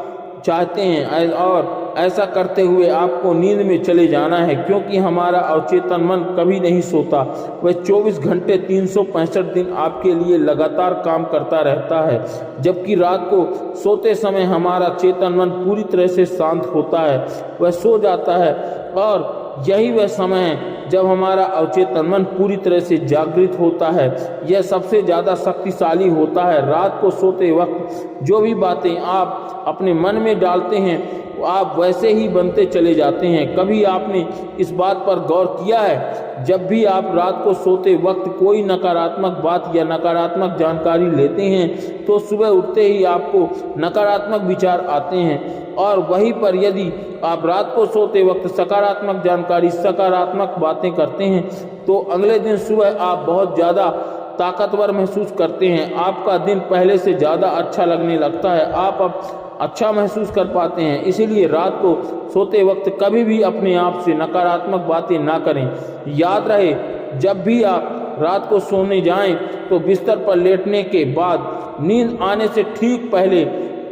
S2: चाहते हैं, और ऐसा करते हुए आपको नींद में चले जाना है, क्योंकि हमारा अवचेतन मन कभी नहीं सोता। वह 24 घंटे 365 दिन आपके लिए लगातार काम करता रहता है, जबकि रात को सोते समय हमारा चेतन मन पूरी तरह से शांत होता है, वह सो जाता है। और यही वह समय है जब हमारा अवचेतन मन पूरी तरह से जागृत होता है। यह सबसे ज़्यादा शक्तिशाली होता है। रात को सोते वक्त जो भी बातें आप अपने मन में डालते हैं आप वैसे ही बनते चले जाते हैं। कभी आपने इस बात पर गौर किया है, जब भी आप रात को सोते वक्त कोई नकारात्मक बात या नकारात्मक जानकारी लेते हैं तो सुबह उठते ही आपको नकारात्मक विचार आते हैं, और वहीं पर यदि आप रात को सोते वक्त सकारात्मक जानकारी सकारात्मक बातें करते हैं तो अगले दिन सुबह आप बहुत ज़्यादा ताकतवर महसूस करते हैं। आपका दिन पहले से ज़्यादा अच्छा लगने लगता है, आप अब अच्छा महसूस कर पाते हैं। इसीलिए रात को सोते वक्त कभी भी अपने आप से नकारात्मक बातें ना करें। याद रहे, जब भी आप रात को सोने जाएं तो बिस्तर पर लेटने के बाद नींद आने से ठीक पहले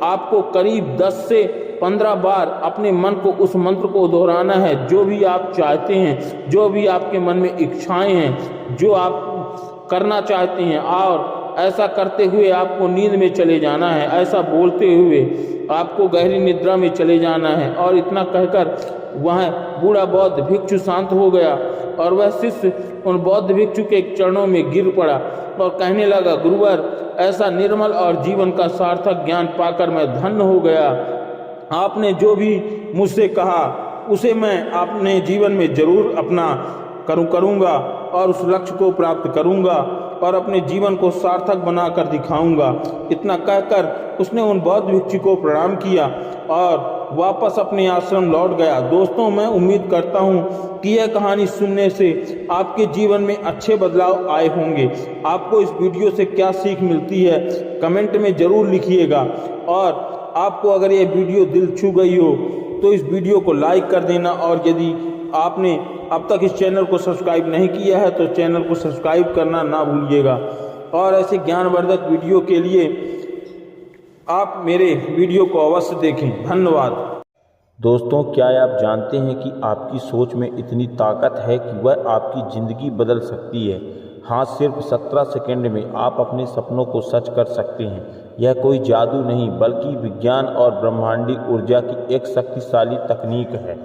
S2: आपको करीब 10 से 15 बार अपने मन को उस मंत्र को दोहराना है जो भी आप चाहते हैं, जो भी आपके मन में इच्छाएं हैं, जो आप करना चाहते हैं, और ऐसा करते हुए आपको नींद में चले जाना है। ऐसा बोलते हुए आपको गहरी निद्रा में चले जाना है। और इतना कहकर वह बूढ़ा बौद्ध भिक्षु शांत हो गया और वह शिष्य उन बौद्ध भिक्षु के चरणों में गिर पड़ा और कहने लगा, गुरुवर, ऐसा निर्मल और जीवन का सार्थक ज्ञान पाकर मैं धन्य हो गया। आपने जो भी मुझसे कहा उसे मैं अपने जीवन में जरूर अपना करूँगा और उस लक्ष्य को प्राप्त करूँगा और अपने जीवन को सार्थक बनाकर दिखाऊंगा। इतना कहकर उसने उन बौद्ध भिक्षु को प्रणाम किया और वापस अपने आश्रम लौट गया। दोस्तों, मैं उम्मीद करता हूँ कि यह कहानी सुनने से आपके जीवन में अच्छे बदलाव आए होंगे। आपको इस वीडियो से क्या सीख मिलती है कमेंट में ज़रूर लिखिएगा, और आपको अगर ये वीडियो दिल छू गई हो तो इस वीडियो को लाइक कर देना, और यदि आपने अब तक इस चैनल को सब्सक्राइब नहीं किया है तो चैनल को सब्सक्राइब करना ना भूलिएगा। और ऐसे ज्ञानवर्धक वीडियो के लिए आप मेरे वीडियो को अवश्य देखें। धन्यवाद।
S1: दोस्तों, क्या आप जानते हैं कि आपकी सोच में इतनी ताकत है कि वह आपकी ज़िंदगी बदल सकती है। हाँ, सिर्फ 17 सेकंड में आप अपने सपनों को सच कर सकते हैं। यह कोई जादू नहीं बल्कि विज्ञान और ब्रह्मांडी ऊर्जा की एक शक्तिशाली तकनीक है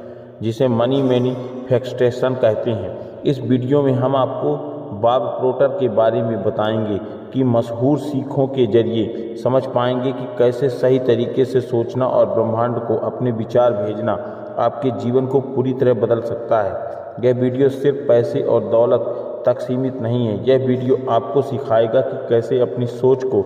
S1: जिसे मनी मैनिफेस्टेशन कहते हैं। इस वीडियो में हम आपको बॉब प्रोटर के बारे में बताएंगे कि मशहूर सीखों के जरिए समझ पाएंगे कि कैसे सही तरीके से सोचना और ब्रह्मांड को अपने विचार भेजना आपके जीवन को पूरी तरह बदल सकता है। यह वीडियो सिर्फ पैसे और दौलत तक सीमित नहीं है। यह वीडियो आपको सिखाएगा कि कैसे अपनी सोच को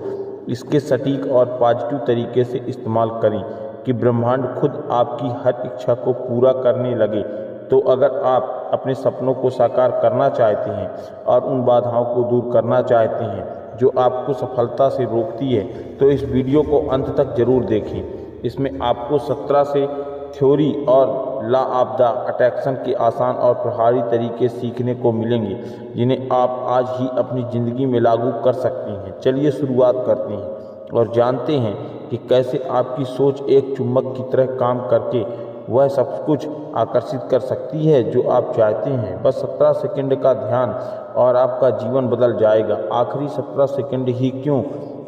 S1: इसके सटीक और पॉजिटिव तरीके से इस्तेमाल करें कि ब्रह्मांड खुद आपकी हर इच्छा को पूरा करने लगे। तो अगर आप अपने सपनों को साकार करना चाहते हैं और उन बाधाओं को दूर करना चाहते हैं जो आपको सफलता से रोकती है तो इस वीडियो को अंत तक जरूर देखें। इसमें आपको 17 से थ्योरी और लॉ ऑफ द अट्रैक्शन के आसान और प्रभावी तरीके सीखने को मिलेंगे जिन्हें आप आज ही अपनी ज़िंदगी में लागू कर सकते हैं। चलिए शुरुआत करते हैं और जानते हैं कि कैसे आपकी सोच एक चुंबक की तरह काम करके वह सब कुछ आकर्षित कर सकती है जो आप चाहते हैं। बस 17 सेकंड का ध्यान और आपका जीवन बदल जाएगा। आखिरी 17 सेकंड ही क्यों,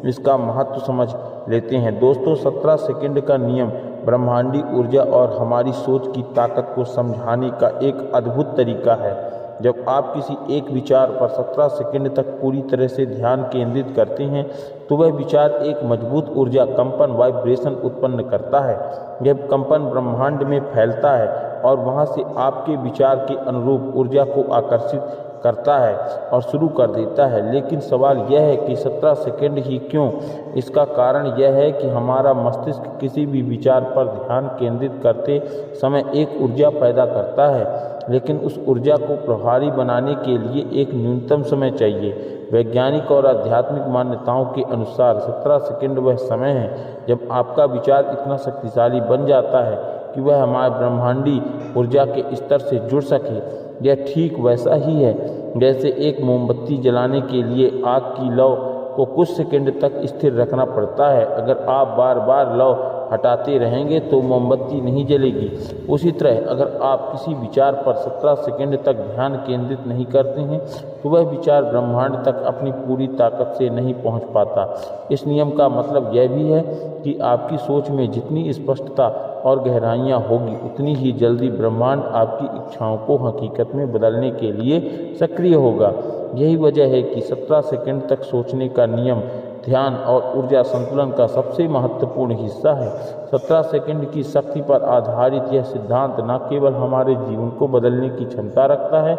S1: इसका महत्व समझ लेते हैं। दोस्तों, 17 सेकंड का नियम ब्रह्मांडी ऊर्जा और हमारी सोच की ताकत को समझाने का एक अद्भुत तरीका है। जब आप किसी एक विचार पर 17 सेकंड तक पूरी तरह से ध्यान केंद्रित करते हैं तो वह विचार एक मजबूत ऊर्जा कंपन वाइब्रेशन उत्पन्न करता है। यह कंपन ब्रह्मांड में फैलता है और वहां से आपके विचार के अनुरूप ऊर्जा को आकर्षित
S2: करता है और शुरू कर देता है। लेकिन सवाल यह है कि 17 सेकंड ही क्यों? इसका कारण यह है कि हमारा मस्तिष्क किसी भी विचार पर ध्यान केंद्रित करते समय एक ऊर्जा पैदा करता है, लेकिन उस ऊर्जा को प्रभावी बनाने के लिए एक न्यूनतम समय चाहिए। वैज्ञानिक और आध्यात्मिक मान्यताओं के अनुसार 17 सेकंड वह समय है जब आपका विचार इतना शक्तिशाली बन जाता है कि वह हमारे ब्रह्मांडी ऊर्जा के स्तर से जुड़ सके। यह ठीक वैसा ही है जैसे एक मोमबत्ती जलाने के लिए आग की लौ को कुछ सेकंड तक स्थिर रखना पड़ता है। अगर आप बार बार लौ हटाते रहेंगे तो मोमबत्ती नहीं जलेगी। उसी तरह अगर आप किसी विचार पर 17 सेकंड तक ध्यान केंद्रित नहीं करते हैं तो वह विचार ब्रह्मांड तक अपनी पूरी ताकत से नहीं पहुंच पाता। इस नियम का मतलब यह भी है कि आपकी सोच में जितनी स्पष्टता और गहराइयाँ होगी उतनी ही जल्दी ब्रह्मांड आपकी इच्छाओं को हकीकत में बदलने के लिए सक्रिय होगा। यही वजह है कि 17 सेकंड तक सोचने का नियम ध्यान और ऊर्जा संतुलन का सबसे महत्वपूर्ण हिस्सा है। 17 सेकंड की शक्ति पर आधारित यह सिद्धांत न केवल हमारे जीवन को बदलने की क्षमता रखता है,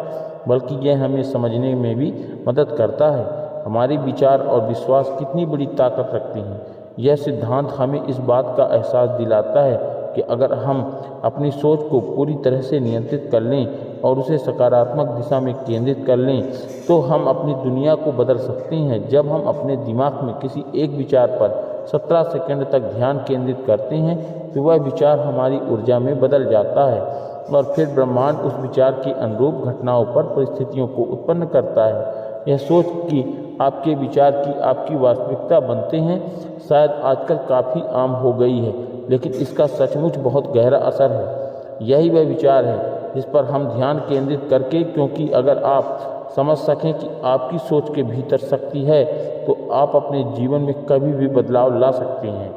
S2: बल्कि यह हमें समझने में भी मदद करता है हमारे विचार और विश्वास कितनी बड़ी ताकत रखते हैं। यह सिद्धांत हमें इस बात का एहसास दिलाता है कि अगर हम अपनी सोच को पूरी तरह से नियंत्रित कर लें और उसे सकारात्मक दिशा में केंद्रित कर लें तो हम अपनी दुनिया को बदल सकते हैं। जब हम अपने दिमाग में किसी एक विचार पर 17 सेकंड तक ध्यान केंद्रित करते हैं तो वह विचार हमारी ऊर्जा में बदल जाता है और फिर ब्रह्मांड उस विचार के अनुरूप घटनाओं पर परिस्थितियों को उत्पन्न करता है। यह सोच कि आपके विचार की आपकी वास्तविकता बनते हैं शायद आजकल काफ़ी आम हो गई है, लेकिन इसका सचमुच बहुत गहरा असर है। यही वह विचार है जिस पर हम ध्यान केंद्रित करके, क्योंकि अगर आप समझ सकें कि आपकी सोच के भीतर शक्ति है तो आप अपने जीवन में कभी भी बदलाव ला सकते हैं।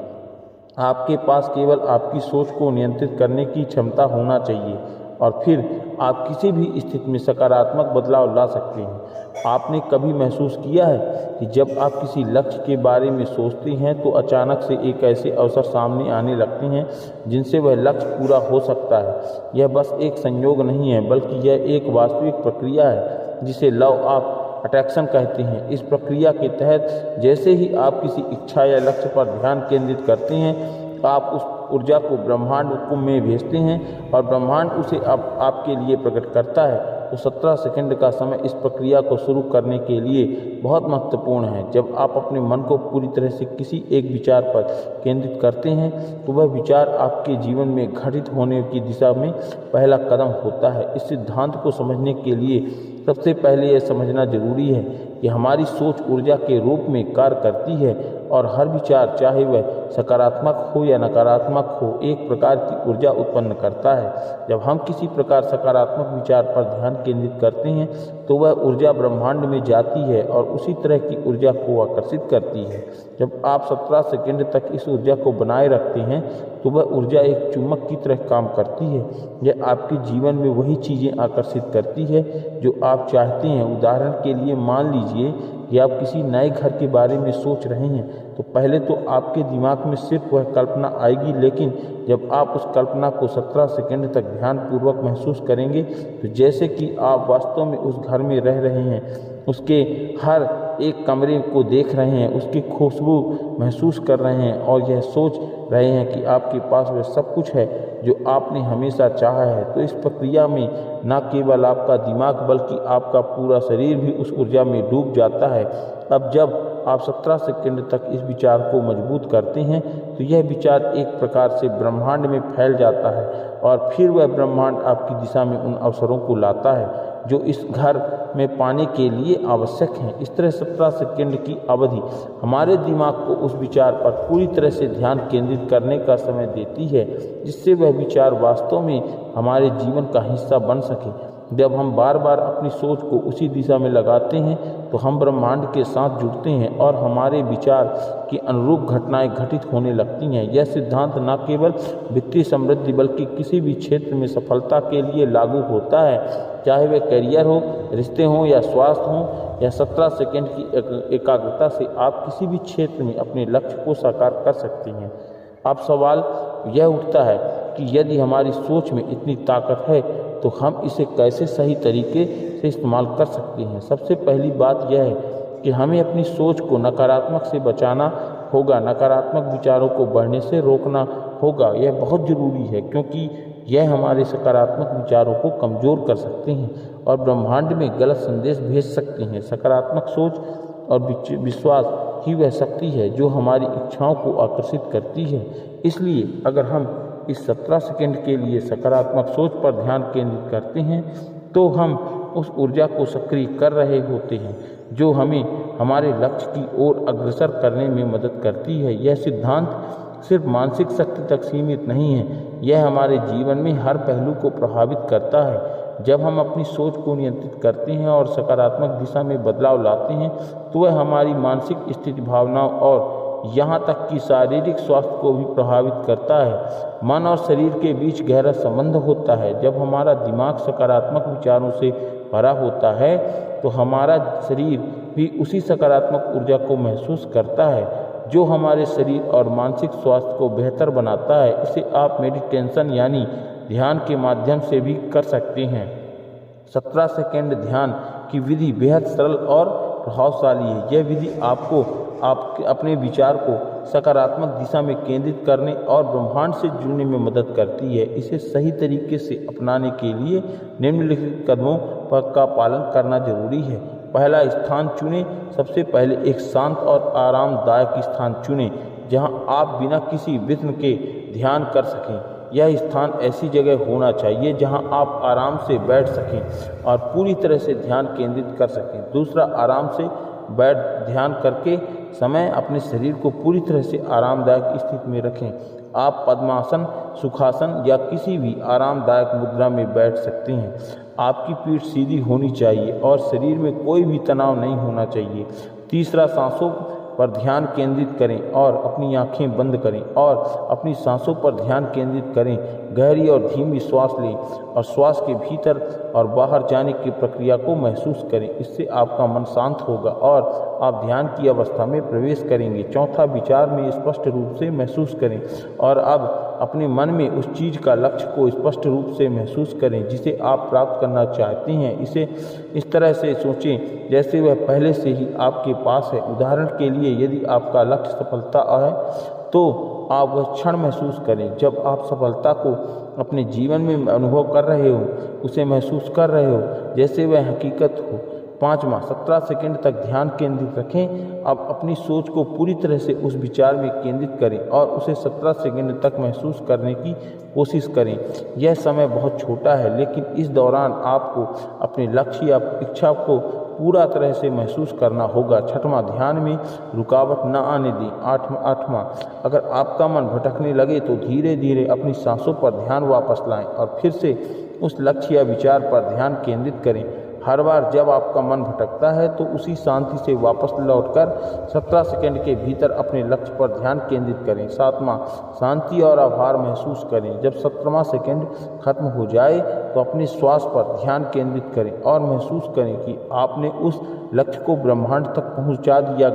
S2: आपके पास केवल आपकी सोच को नियंत्रित करने की क्षमता होना चाहिए और फिर आप किसी भी स्थिति में सकारात्मक बदलाव ला सकते हैं। आपने कभी महसूस किया है कि जब आप किसी लक्ष्य के बारे में सोचते हैं तो अचानक से एक ऐसे अवसर सामने आने लगते हैं जिनसे वह लक्ष्य पूरा हो सकता है? यह बस एक संयोग नहीं है, बल्कि यह एक वास्तविक प्रक्रिया है जिसे लॉ ऑफ अट्रैक्शन कहते हैं। इस प्रक्रिया के तहत जैसे ही आप किसी इच्छा या लक्ष्य पर ध्यान केंद्रित करते हैं आप उस ऊर्जा को ब्रह्मांड में भेजते हैं और ब्रह्मांड उसे आपके लिए प्रकट करता है। तो 17 सेकंड का समय इस प्रक्रिया को शुरू करने के लिए बहुत महत्वपूर्ण है। जब आप अपने मन को पूरी तरह से किसी एक विचार पर केंद्रित करते हैं तो वह विचार आपके जीवन में घटित होने की दिशा में पहला कदम होता है। इस सिद्धांत को समझने के लिए सबसे पहले यह समझना जरूरी है कि हमारी सोच ऊर्जा के रूप में कार्य करती है और हर विचार, चाहे वह सकारात्मक हो या नकारात्मक हो, एक प्रकार की ऊर्जा उत्पन्न करता है। जब हम किसी प्रकार सकारात्मक विचार पर ध्यान केंद्रित करते हैं तो वह ऊर्जा ब्रह्मांड में जाती है और उसी तरह की ऊर्जा को आकर्षित करती है। जब आप 17 सेकंड तक इस ऊर्जा को बनाए रखते हैं तो वह ऊर्जा एक चुम्बक की तरह काम करती है। यह आपके जीवन में वही चीज़ें आकर्षित करती है जो आप चाहते हैं। उदाहरण के लिए मान लीजिए कि आप किसी नए घर के बारे में सोच रहे हैं तो पहले तो आपके दिमाग में सिर्फ वह कल्पना आएगी, लेकिन जब आप उस कल्पना को 17 सेकंड तक ध्यानपूर्वक महसूस करेंगे तो जैसे कि आप वास्तव में उस घर में रह रहे हैं, उसके हर एक कमरे को देख रहे हैं, उसकी खुशबू महसूस कर रहे हैं और यह सोच रहे हैं कि आपके पास वह सब कुछ है जो आपने हमेशा चाहा है। तो इस प्रक्रिया में न केवल आपका दिमाग बल्कि आपका पूरा शरीर भी उस ऊर्जा में डूब जाता है। अब जब आप 17 सेकंड तक इस विचार को मजबूत करते हैं तो यह विचार एक प्रकार से ब्रह्मांड में फैल जाता है और फिर वह ब्रह्मांड आपकी दिशा में उन अवसरों को लाता है जो इस घर में पाने के लिए आवश्यक हैं। इस तरह 17 सेकंड की अवधि हमारे दिमाग को उस विचार पर पूरी तरह से ध्यान केंद्रित करने का समय देती है जिससे वह विचार वास्तव में हमारे जीवन का हिस्सा बन सके। जब हम बार बार अपनी सोच को उसी दिशा में लगाते हैं तो हम ब्रह्मांड के साथ जुड़ते हैं और हमारे विचार के अनुरूप घटनाएं घटित होने लगती हैं। यह सिद्धांत न केवल वित्तीय समृद्धि बल्कि किसी भी क्षेत्र में सफलता के लिए लागू होता है, चाहे वह करियर हो, रिश्ते हों या स्वास्थ्य हों। या 17 सेकंड की एकाग्रता से आप किसी भी क्षेत्र में अपने लक्ष्य को साकार कर सकते हैं। अब सवाल यह उठता है कि यदि हमारी सोच में इतनी ताकत है
S3: तो हम इसे कैसे सही तरीके से इस्तेमाल कर सकते हैं। सबसे पहली बात यह है कि हमें अपनी सोच को नकारात्मक से बचाना होगा, नकारात्मक विचारों को बढ़ने से रोकना होगा। यह बहुत ज़रूरी है क्योंकि यह हमारे सकारात्मक विचारों को कमज़ोर कर सकते हैं और ब्रह्मांड में गलत संदेश भेज सकते हैं। सकारात्मक सोच और विश्वास ही वह शक्ति है जो हमारी इच्छाओं को आकर्षित करती है। इसलिए अगर हम इस 17 सेकंड के लिए सकारात्मक सोच पर ध्यान केंद्रित करते हैं तो हम उस ऊर्जा को सक्रिय कर रहे होते हैं जो हमें हमारे लक्ष्य की ओर अग्रसर करने में मदद करती है। यह सिद्धांत सिर्फ मानसिक शक्ति तक सीमित नहीं है, यह हमारे जीवन में हर पहलू को प्रभावित करता है। जब हम अपनी सोच को नियंत्रित करते हैं और सकारात्मक दिशा में बदलाव लाते हैं तो वह हमारी मानसिक स्थिति, भावनाओं और यहाँ तक कि शारीरिक स्वास्थ्य को भी प्रभावित करता है। मन और शरीर के बीच गहरा संबंध होता है। जब हमारा दिमाग सकारात्मक विचारों से भरा होता है तो हमारा शरीर भी उसी सकारात्मक ऊर्जा को महसूस करता है जो हमारे शरीर और मानसिक स्वास्थ्य को बेहतर बनाता है। इसे आप मेडिटेशन यानी ध्यान के माध्यम से भी कर सकते हैं। 17 सेकंड ध्यान की विधि बेहद सरल और प्रभावशाली है। यह विधि आपको अपने विचार को सकारात्मक दिशा में केंद्रित करने और ब्रह्मांड से जुड़ने में मदद करती है। इसे सही तरीके से अपनाने के लिए निम्नलिखित कदमों का पालन करना जरूरी है। पहला स्थान चुनें। सबसे पहले एक शांत और आरामदायक स्थान चुनें जहां आप बिना किसी विघ्न के ध्यान कर सकें। यह स्थान ऐसी जगह होना चाहिए जहां आप आराम से बैठ सकें और पूरी तरह से ध्यान केंद्रित कर सकें। दूसरा, आराम से बैठ ध्यान करके समय अपने शरीर को पूरी तरह से आरामदायक स्थिति में रखें। आप पद्मासन, सुखासन या किसी भी आरामदायक मुद्रा में बैठ सकते हैं। आपकी पीठ सीधी होनी चाहिए और शरीर में कोई भी तनाव नहीं होना चाहिए। तीसरा, सांसों पर ध्यान केंद्रित करें और अपनी आंखें बंद करें और अपनी सांसों पर ध्यान केंद्रित करें। गहरी और धीमी श्वास लें और श्वास के भीतर और बाहर जाने की प्रक्रिया को महसूस करें। इससे आपका मन शांत होगा और आप ध्यान की अवस्था में प्रवेश करेंगे। चौथा, विचार में स्पष्ट रूप से महसूस करें और अब अपने मन में उस चीज़ का लक्ष्य को स्पष्ट रूप से महसूस करें जिसे आप प्राप्त करना चाहते हैं। इसे इस तरह से सोचें जैसे वह पहले से ही आपके पास है। उदाहरण के लिए, यदि आपका लक्ष्य सफलता है तो आप वह क्षण महसूस करें जब आप सफलता को अपने जीवन में अनुभव कर रहे हो, उसे महसूस कर रहे हो जैसे वह हकीकत हो। पाँचवा, 17 सेकंड तक ध्यान केंद्रित रखें। अब अपनी सोच को पूरी तरह से उस विचार में केंद्रित करें और उसे 17 सेकंड तक महसूस करने की कोशिश करें। यह समय बहुत छोटा है लेकिन इस दौरान आपको अपने लक्ष्य या इच्छा को पूरा तरह से महसूस करना होगा। छठवां, ध्यान में रुकावट न आने दें। आठवां, अगर आपका मन भटकने लगे तो धीरे धीरे अपनी सांसों पर ध्यान वापस लाएं और फिर से उस लक्ष्य या विचार पर ध्यान केंद्रित करें। हर बार जब आपका मन भटकता है तो उसी शांति से वापस लौटकर 17 सेकंड के भीतर अपने लक्ष्य पर ध्यान केंद्रित करें। सातवां, शांति और आभार महसूस करें। जब 17वां सेकंड खत्म हो जाए तो अपने श्वास पर ध्यान केंद्रित करें और महसूस करें कि आपने उस लक्ष्य को ब्रह्मांड तक पहुंचा दिया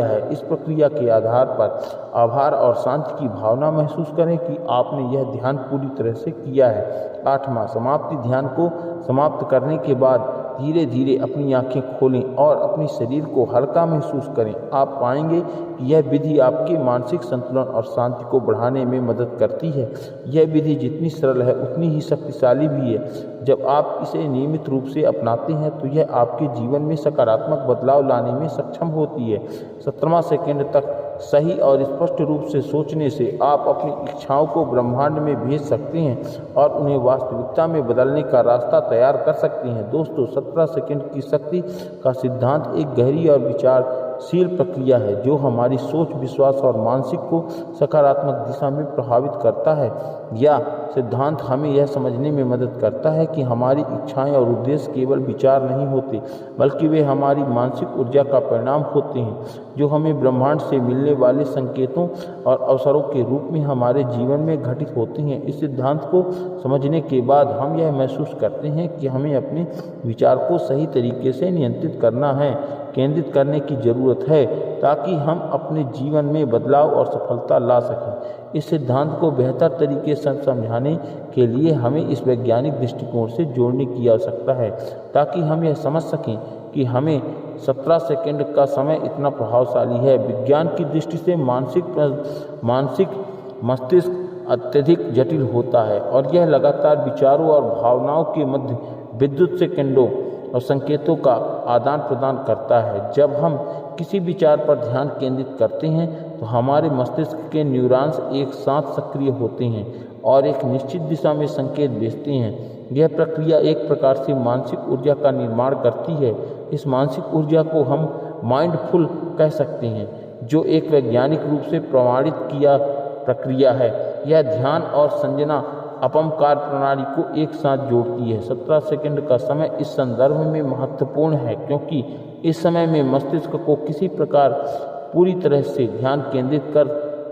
S3: है। इस प्रक्रिया के आधार पर आभार और शांति की भावना महसूस करें कि आपने यह ध्यान पूरी तरह से किया है। आठवां, समाप्ति। ध्यान को समाप्त करने के बाद धीरे धीरे अपनी आंखें खोलें और अपने शरीर को हल्का महसूस करें। आप पाएंगे कि यह विधि आपके मानसिक संतुलन और शांति को बढ़ाने में मदद करती है। यह विधि जितनी सरल है उतनी ही शक्तिशाली भी है। जब आप इसे नियमित रूप से अपनाते हैं तो यह आपके जीवन में सकारात्मक बदलाव लाने में सक्षम होती है। 17वां सेकंड तक सही और स्पष्ट रूप से सोचने से आप अपनी इच्छाओं को ब्रह्मांड में भेज सकते हैं और उन्हें वास्तविकता में बदलने का रास्ता तैयार कर सकते हैं। दोस्तों, 17 सेकंड की शक्ति का सिद्धांत एक गहरी और विचारशील प्रक्रिया है जो हमारी सोच, विश्वास और मानसिक को सकारात्मक दिशा में प्रभावित करता है। यह सिद्धांत हमें यह समझने में मदद करता है कि हमारी इच्छाएं और उद्देश्य केवल विचार नहीं होते बल्कि वे हमारी मानसिक ऊर्जा का परिणाम होते हैं जो हमें ब्रह्मांड से मिलने वाले संकेतों और अवसरों के रूप में हमारे जीवन में घटित होते हैं। इस सिद्धांत को समझने के बाद हम यह महसूस करते हैं कि हमें अपने विचार को सही तरीके से नियंत्रित करना है केंद्रित करने की ज़रूरत है ताकि हम अपने जीवन में बदलाव और सफलता ला सकें। इस सिद्धांत को बेहतर तरीके से समझाने के लिए हमें इस वैज्ञानिक दृष्टिकोण से जोड़ने की आवश्यकता है ताकि हम यह समझ सकें कि हमें 17 सेकंड का समय इतना प्रभावशाली है। विज्ञान की दृष्टि से मानसिक मस्तिष्क अत्यधिक जटिल होता है और यह लगातार विचारों और भावनाओं के मध्य विद्युत सेकंडों और संकेतों का आदान प्रदान करता है। जब हम किसी विचार पर ध्यान केंद्रित करते हैं तो हमारे मस्तिष्क के न्यूरॉन्स एक साथ सक्रिय होते हैं और एक निश्चित दिशा में संकेत भेजते हैं। यह प्रक्रिया एक प्रकार से मानसिक ऊर्जा का निर्माण करती है। इस मानसिक ऊर्जा को हम माइंडफुल कह सकते हैं, जो एक वैज्ञानिक रूप से प्रमाणित किया प्रक्रिया है। यह ध्यान और संजना अपमकार प्रणाली को एक साथ जोड़ती है। 17 सेकंड का समय इस संदर्भ में महत्वपूर्ण है क्योंकि इस समय में मस्तिष्क को किसी प्रकार पूरी तरह से ध्यान केंद्रित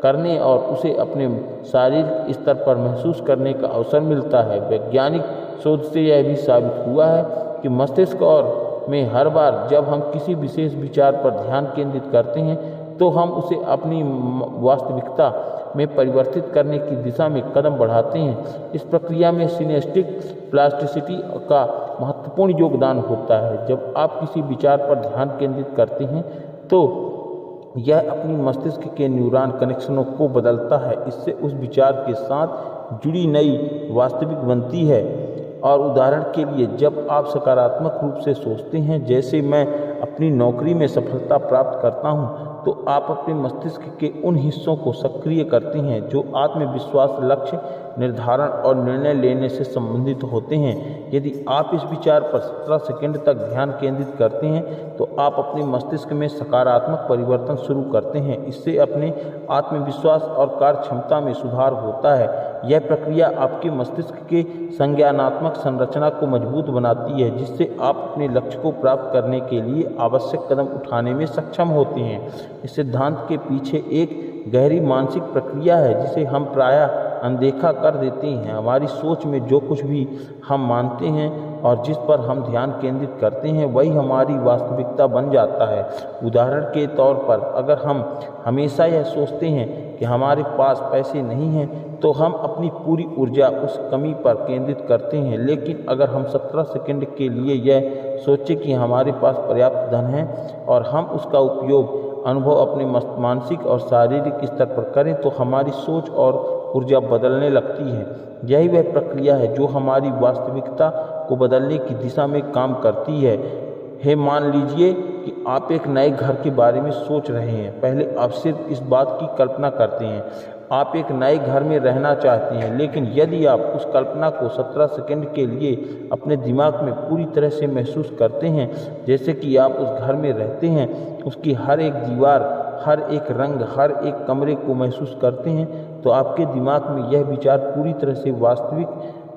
S3: करने और उसे अपने शारीरिक स्तर पर महसूस करने का अवसर मिलता है। वैज्ञानिक शोध से यह भी साबित हुआ है कि मस्तिष्क में हर बार जब हम किसी विशेष विचार पर ध्यान केंद्रित करते हैं तो हम उसे अपनी वास्तविकता में परिवर्तित करने की दिशा में कदम बढ़ाते हैं। इस प्रक्रिया में सिनेस्टिक प्लास्टिसिटी का महत्वपूर्ण योगदान होता है। जब आप किसी विचार पर ध्यान केंद्रित करते हैं तो यह अपनी मस्तिष्क के न्यूरॉन कनेक्शनों को बदलता है। इससे उस विचार के साथ जुड़ी नई वास्तविक बनती है। और उदाहरण के लिए, जब आप सकारात्मक रूप से सोचते हैं, जैसे मैं अपनी नौकरी में सफलता प्राप्त करता हूं, तो आप अपने मस्तिष्क के उन हिस्सों को सक्रिय करते हैं जो आत्मविश्वास, लक्ष्य निर्धारण और निर्णय लेने से संबंधित होते हैं। यदि आप इस विचार पर 17 सेकंड तक ध्यान केंद्रित करते हैं तो आप अपने मस्तिष्क में सकारात्मक परिवर्तन शुरू करते हैं। इससे अपने आत्मविश्वास और कार्य क्षमता में सुधार होता है। यह प्रक्रिया आपके मस्तिष्क के संज्ञानात्मक संरचना को मजबूत बनाती है, जिससे आप अपने लक्ष्य को प्राप्त करने के लिए आवश्यक कदम उठाने में सक्षम होते हैं। इस सिद्धांत के पीछे एक गहरी मानसिक प्रक्रिया है जिसे हम प्रायः अनदेखा कर देते हैं। हमारी सोच में जो कुछ भी हम मानते हैं और जिस पर हम ध्यान केंद्रित करते हैं वही हमारी वास्तविकता बन जाता है। उदाहरण के तौर पर, अगर हम हमेशा यह सोचते हैं कि हमारे पास पैसे नहीं हैं तो हम अपनी पूरी ऊर्जा उस कमी पर केंद्रित करते हैं। लेकिन अगर हम 17 सेकंड के लिए यह सोचें कि हमारे पास पर्याप्त धन है और हम उसका उपयोग अनुभव अपने मानसिक और शारीरिक स्तर पर करें तो हमारी सोच और ऊर्जा बदलने लगती है। यही वह प्रक्रिया है जो हमारी वास्तविकता को बदलने की दिशा में काम करती है। मान लीजिए कि आप एक नए घर के बारे में सोच रहे हैं। पहले आप सिर्फ इस बात की कल्पना करते हैं, आप एक नए घर में रहना चाहते हैं। लेकिन यदि आप उस कल्पना को 17 सेकंड के लिए अपने दिमाग में पूरी तरह से महसूस करते हैं, जैसे कि आप उस घर में रहते हैं, उसकी हर एक दीवार, हर एक रंग, हर एक कमरे को महसूस करते हैं, तो आपके दिमाग में यह विचार पूरी तरह से वास्तविक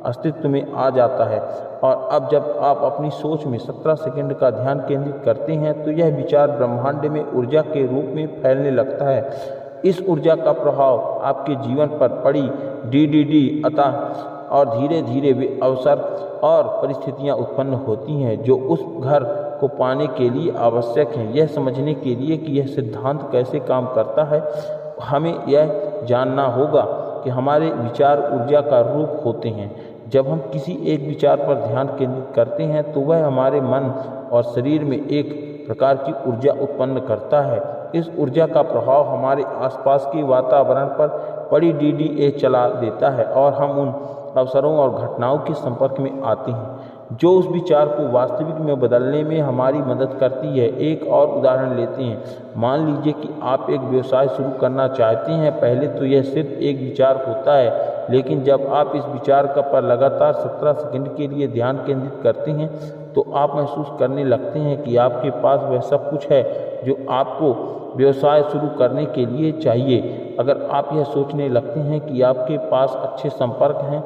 S3: अस्तित्व में आ जाता है। और अब जब आप अपनी सोच में 17 सेकंड का ध्यान केंद्रित करते हैं तो यह विचार ब्रह्मांड में ऊर्जा के रूप में फैलने लगता है। इस ऊर्जा का प्रभाव आपके जीवन पर पड़ी डीडीडी अतः और धीरे धीरे वे अवसर और परिस्थितियां उत्पन्न होती हैं जो उस घर को पाने के लिए आवश्यक हैं। यह समझने के लिए कि यह सिद्धांत कैसे काम करता है, हमें यह जानना होगा कि हमारे विचार ऊर्जा का रूप होते हैं। जब हम किसी एक विचार पर ध्यान केंद्रित करते हैं तो वह हमारे मन और शरीर में एक प्रकार की ऊर्जा उत्पन्न करता है। इस ऊर्जा का प्रभाव हमारे आसपास के वातावरण पर बड़ी डीडीए चला देता है और हम उन अवसरों और घटनाओं के संपर्क में आते हैं जो उस विचार को वास्तविक में बदलने में हमारी मदद करती है। एक और उदाहरण लेते हैं। मान लीजिए कि आप एक व्यवसाय शुरू करना चाहते हैं। पहले तो यह सिर्फ एक विचार होता है, लेकिन जब आप इस विचार पर लगातार 17 सेकंड के लिए ध्यान केंद्रित करते हैं तो आप महसूस करने लगते हैं कि आपके पास वह सब कुछ है जो आपको व्यवसाय शुरू करने के लिए चाहिए। अगर आप यह सोचने लगते हैं कि आपके पास अच्छे संपर्क हैं,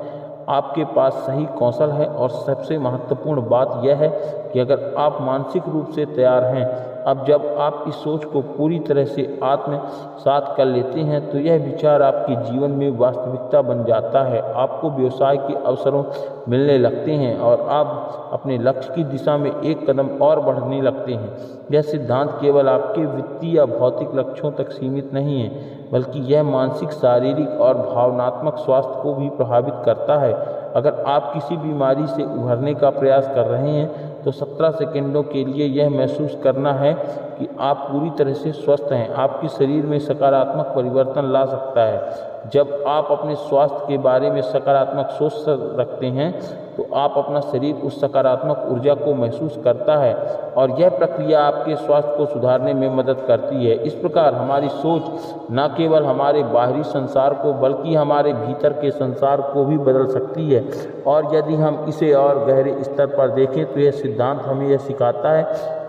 S3: आपके पास सही कौशल है और सबसे महत्वपूर्ण बात यह है कि अगर आप मानसिक रूप से तैयार हैं अब जब आप इस सोच को पूरी तरह से आत्मसात कर लेते हैं तो यह विचार आपके जीवन में वास्तविकता बन जाता है। आपको व्यवसाय के अवसरों मिलने लगते हैं और आप अपने लक्ष्य की दिशा में एक कदम और बढ़ने लगते हैं। यह सिद्धांत केवल आपके वित्तीय या भौतिक लक्ष्यों तक सीमित नहीं है, बल्कि यह मानसिक, शारीरिक और भावनात्मक स्वास्थ्य को भी प्रभावित करता है। अगर आप किसी बीमारी से उभरने का प्रयास कर रहे हैं तो 17 सेकंडों के लिए यह महसूस करना है कि आप पूरी तरह से स्वस्थ हैं, आपके शरीर में सकारात्मक परिवर्तन ला सकता है। जब आप अपने स्वास्थ्य के बारे में सकारात्मक सोच रखते हैं तो आप अपना शरीर उस सकारात्मक ऊर्जा को महसूस करता है और यह प्रक्रिया आपके स्वास्थ्य को सुधारने में मदद करती है। इस प्रकार हमारी सोच न केवल हमारे बाहरी संसार को बल्कि हमारे भीतर के संसार को भी बदल सकती है। और यदि हम इसे और गहरे स्तर पर देखें तो यह सिद्धांत हमें यह सिखाता है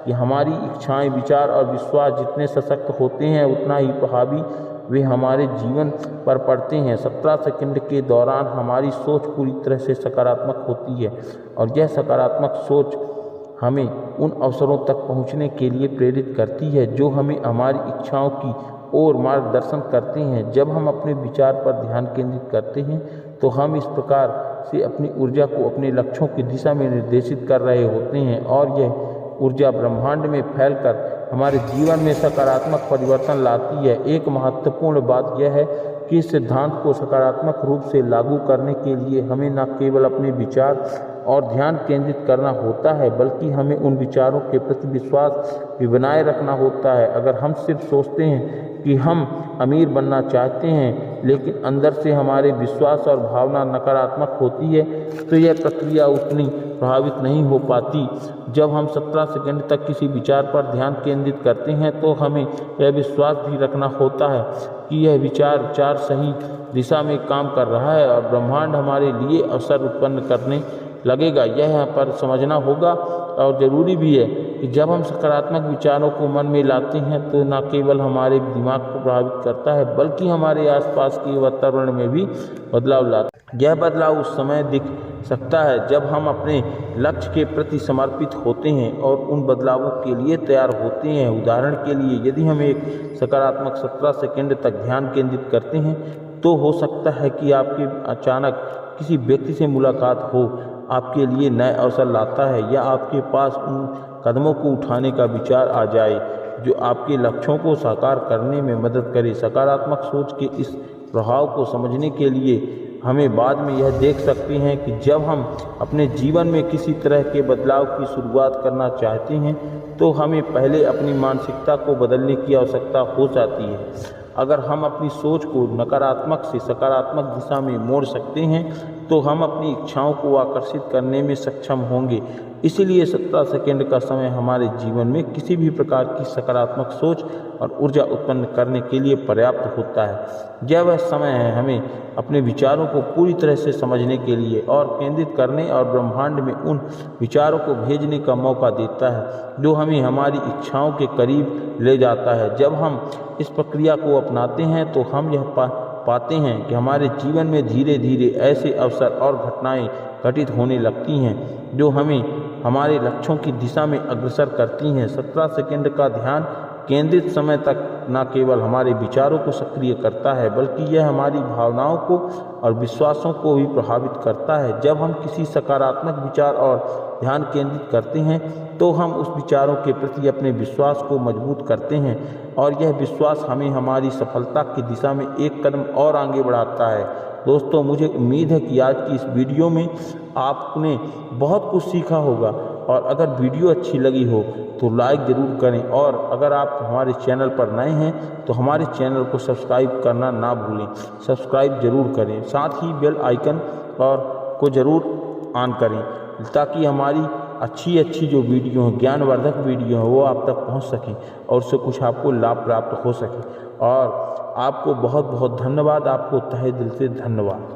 S3: कि हमारी इच्छाएं, विचार और विश्वास जितने सशक्त होते हैं उतना ही प्रभावी वे हमारे जीवन पर पड़ते हैं। 17 सेकंड के दौरान हमारी सोच पूरी तरह से सकारात्मक होती है और यह सकारात्मक सोच हमें उन अवसरों तक पहुंचने के लिए प्रेरित करती है जो हमें हमारी इच्छाओं की ओर मार्गदर्शन करते हैं। जब हम अपने विचार पर ध्यान केंद्रित करते हैं तो हम इस प्रकार से अपनी ऊर्जा को अपने लक्ष्यों की दिशा में निर्देशित कर रहे होते हैं और यह ऊर्जा ब्रह्मांड में फैलकर हमारे जीवन में सकारात्मक परिवर्तन लाती है। एक महत्वपूर्ण बात यह है कि इस सिद्धांत को सकारात्मक रूप से लागू करने के लिए हमें न केवल अपने विचार और ध्यान केंद्रित करना होता है बल्कि हमें उन विचारों के प्रति विश्वास भी बनाए रखना होता है। अगर हम सिर्फ सोचते हैं कि हम अमीर बनना चाहते हैं लेकिन अंदर से हमारे विश्वास और भावना नकारात्मक होती है तो यह प्रक्रिया उतनी प्रभावित नहीं हो पाती। जब हम 17 सेकंड तक किसी विचार पर ध्यान केंद्रित करते हैं तो हमें यह विश्वास भी रखना होता है कि यह विचार सही दिशा में काम कर रहा है और ब्रह्मांड हमारे लिए अवसर उत्पन्न करने लगेगा। यह यहाँ पर समझना होगा और ज़रूरी भी है कि जब हम सकारात्मक विचारों को मन में लाते हैं तो न केवल हमारे दिमाग को प्रभावित करता है बल्कि हमारे आसपास के वातावरण में भी बदलाव लाता है। यह बदलाव उस समय दिख सकता है जब हम अपने लक्ष्य के प्रति समर्पित होते हैं और उन बदलावों के लिए तैयार होते हैं। उदाहरण के लिए, यदि हम एक सकारात्मक 17 सेकंड तक ध्यान केंद्रित करते हैं तो हो सकता है कि आपके अचानक किसी व्यक्ति से मुलाकात हो, आपके लिए नए अवसर लाता है या आपके पास उन कदमों को उठाने का विचार आ जाए जो आपके लक्ष्यों को साकार करने में मदद करे। सकारात्मक सोच के इस प्रभाव को समझने के लिए हमें बाद में यह देख सकते हैं कि जब हम अपने जीवन में किसी तरह के बदलाव की शुरुआत करना चाहते हैं तो हमें पहले अपनी मानसिकता को बदलने की आवश्यकता हो जाती है। अगर हम अपनी सोच को नकारात्मक से सकारात्मक दिशा में मोड़ सकते हैं तो हम अपनी इच्छाओं को आकर्षित करने में सक्षम होंगे। इसीलिए 17 सेकंड का समय हमारे जीवन में किसी भी प्रकार की सकारात्मक सोच और ऊर्जा उत्पन्न करने के लिए पर्याप्त होता है। यह वह समय है हमें अपने विचारों को पूरी तरह से समझने के लिए और केंद्रित करने और ब्रह्मांड में उन विचारों को भेजने का मौका देता है जो हमें हमारी इच्छाओं के करीब ले जाता है। जब हम इस प्रक्रिया को अपनाते हैं तो हम यह पाते हैं कि हमारे जीवन में धीरे धीरे ऐसे अवसर और घटनाएं घटित होने लगती हैं जो हमें हमारे लक्ष्यों की दिशा में अग्रसर करती हैं। 17 सेकंड का ध्यान केंद्रित समय तक न केवल हमारे विचारों को सक्रिय करता है बल्कि यह हमारी भावनाओं को और विश्वासों को भी प्रभावित करता है। जब हम किसी सकारात्मक विचार और ध्यान केंद्रित करते हैं तो हम उस विचारों के प्रति अपने विश्वास को मजबूत करते हैं और यह विश्वास हमें हमारी सफलता की दिशा में एक कदम और आगे बढ़ाता है। दोस्तों, मुझे उम्मीद है कि आज की इस वीडियो में आपने बहुत कुछ सीखा होगा और अगर वीडियो अच्छी लगी हो तो लाइक ज़रूर करें और अगर आप हमारे चैनल पर नए हैं तो हमारे चैनल को सब्सक्राइब करना ना भूलें। सब्सक्राइब ज़रूर करें, साथ ही बेल आइकन और को ज़रूर ऑन करें ताकि हमारी अच्छी जो वीडियो हैं, ज्ञानवर्धक वीडियो हैं, वो आप तक पहुंच सकें और उससे कुछ आपको लाभ प्राप्त हो सके। और आपको बहुत बहुत धन्यवाद, आपको तहे दिल से धन्यवाद।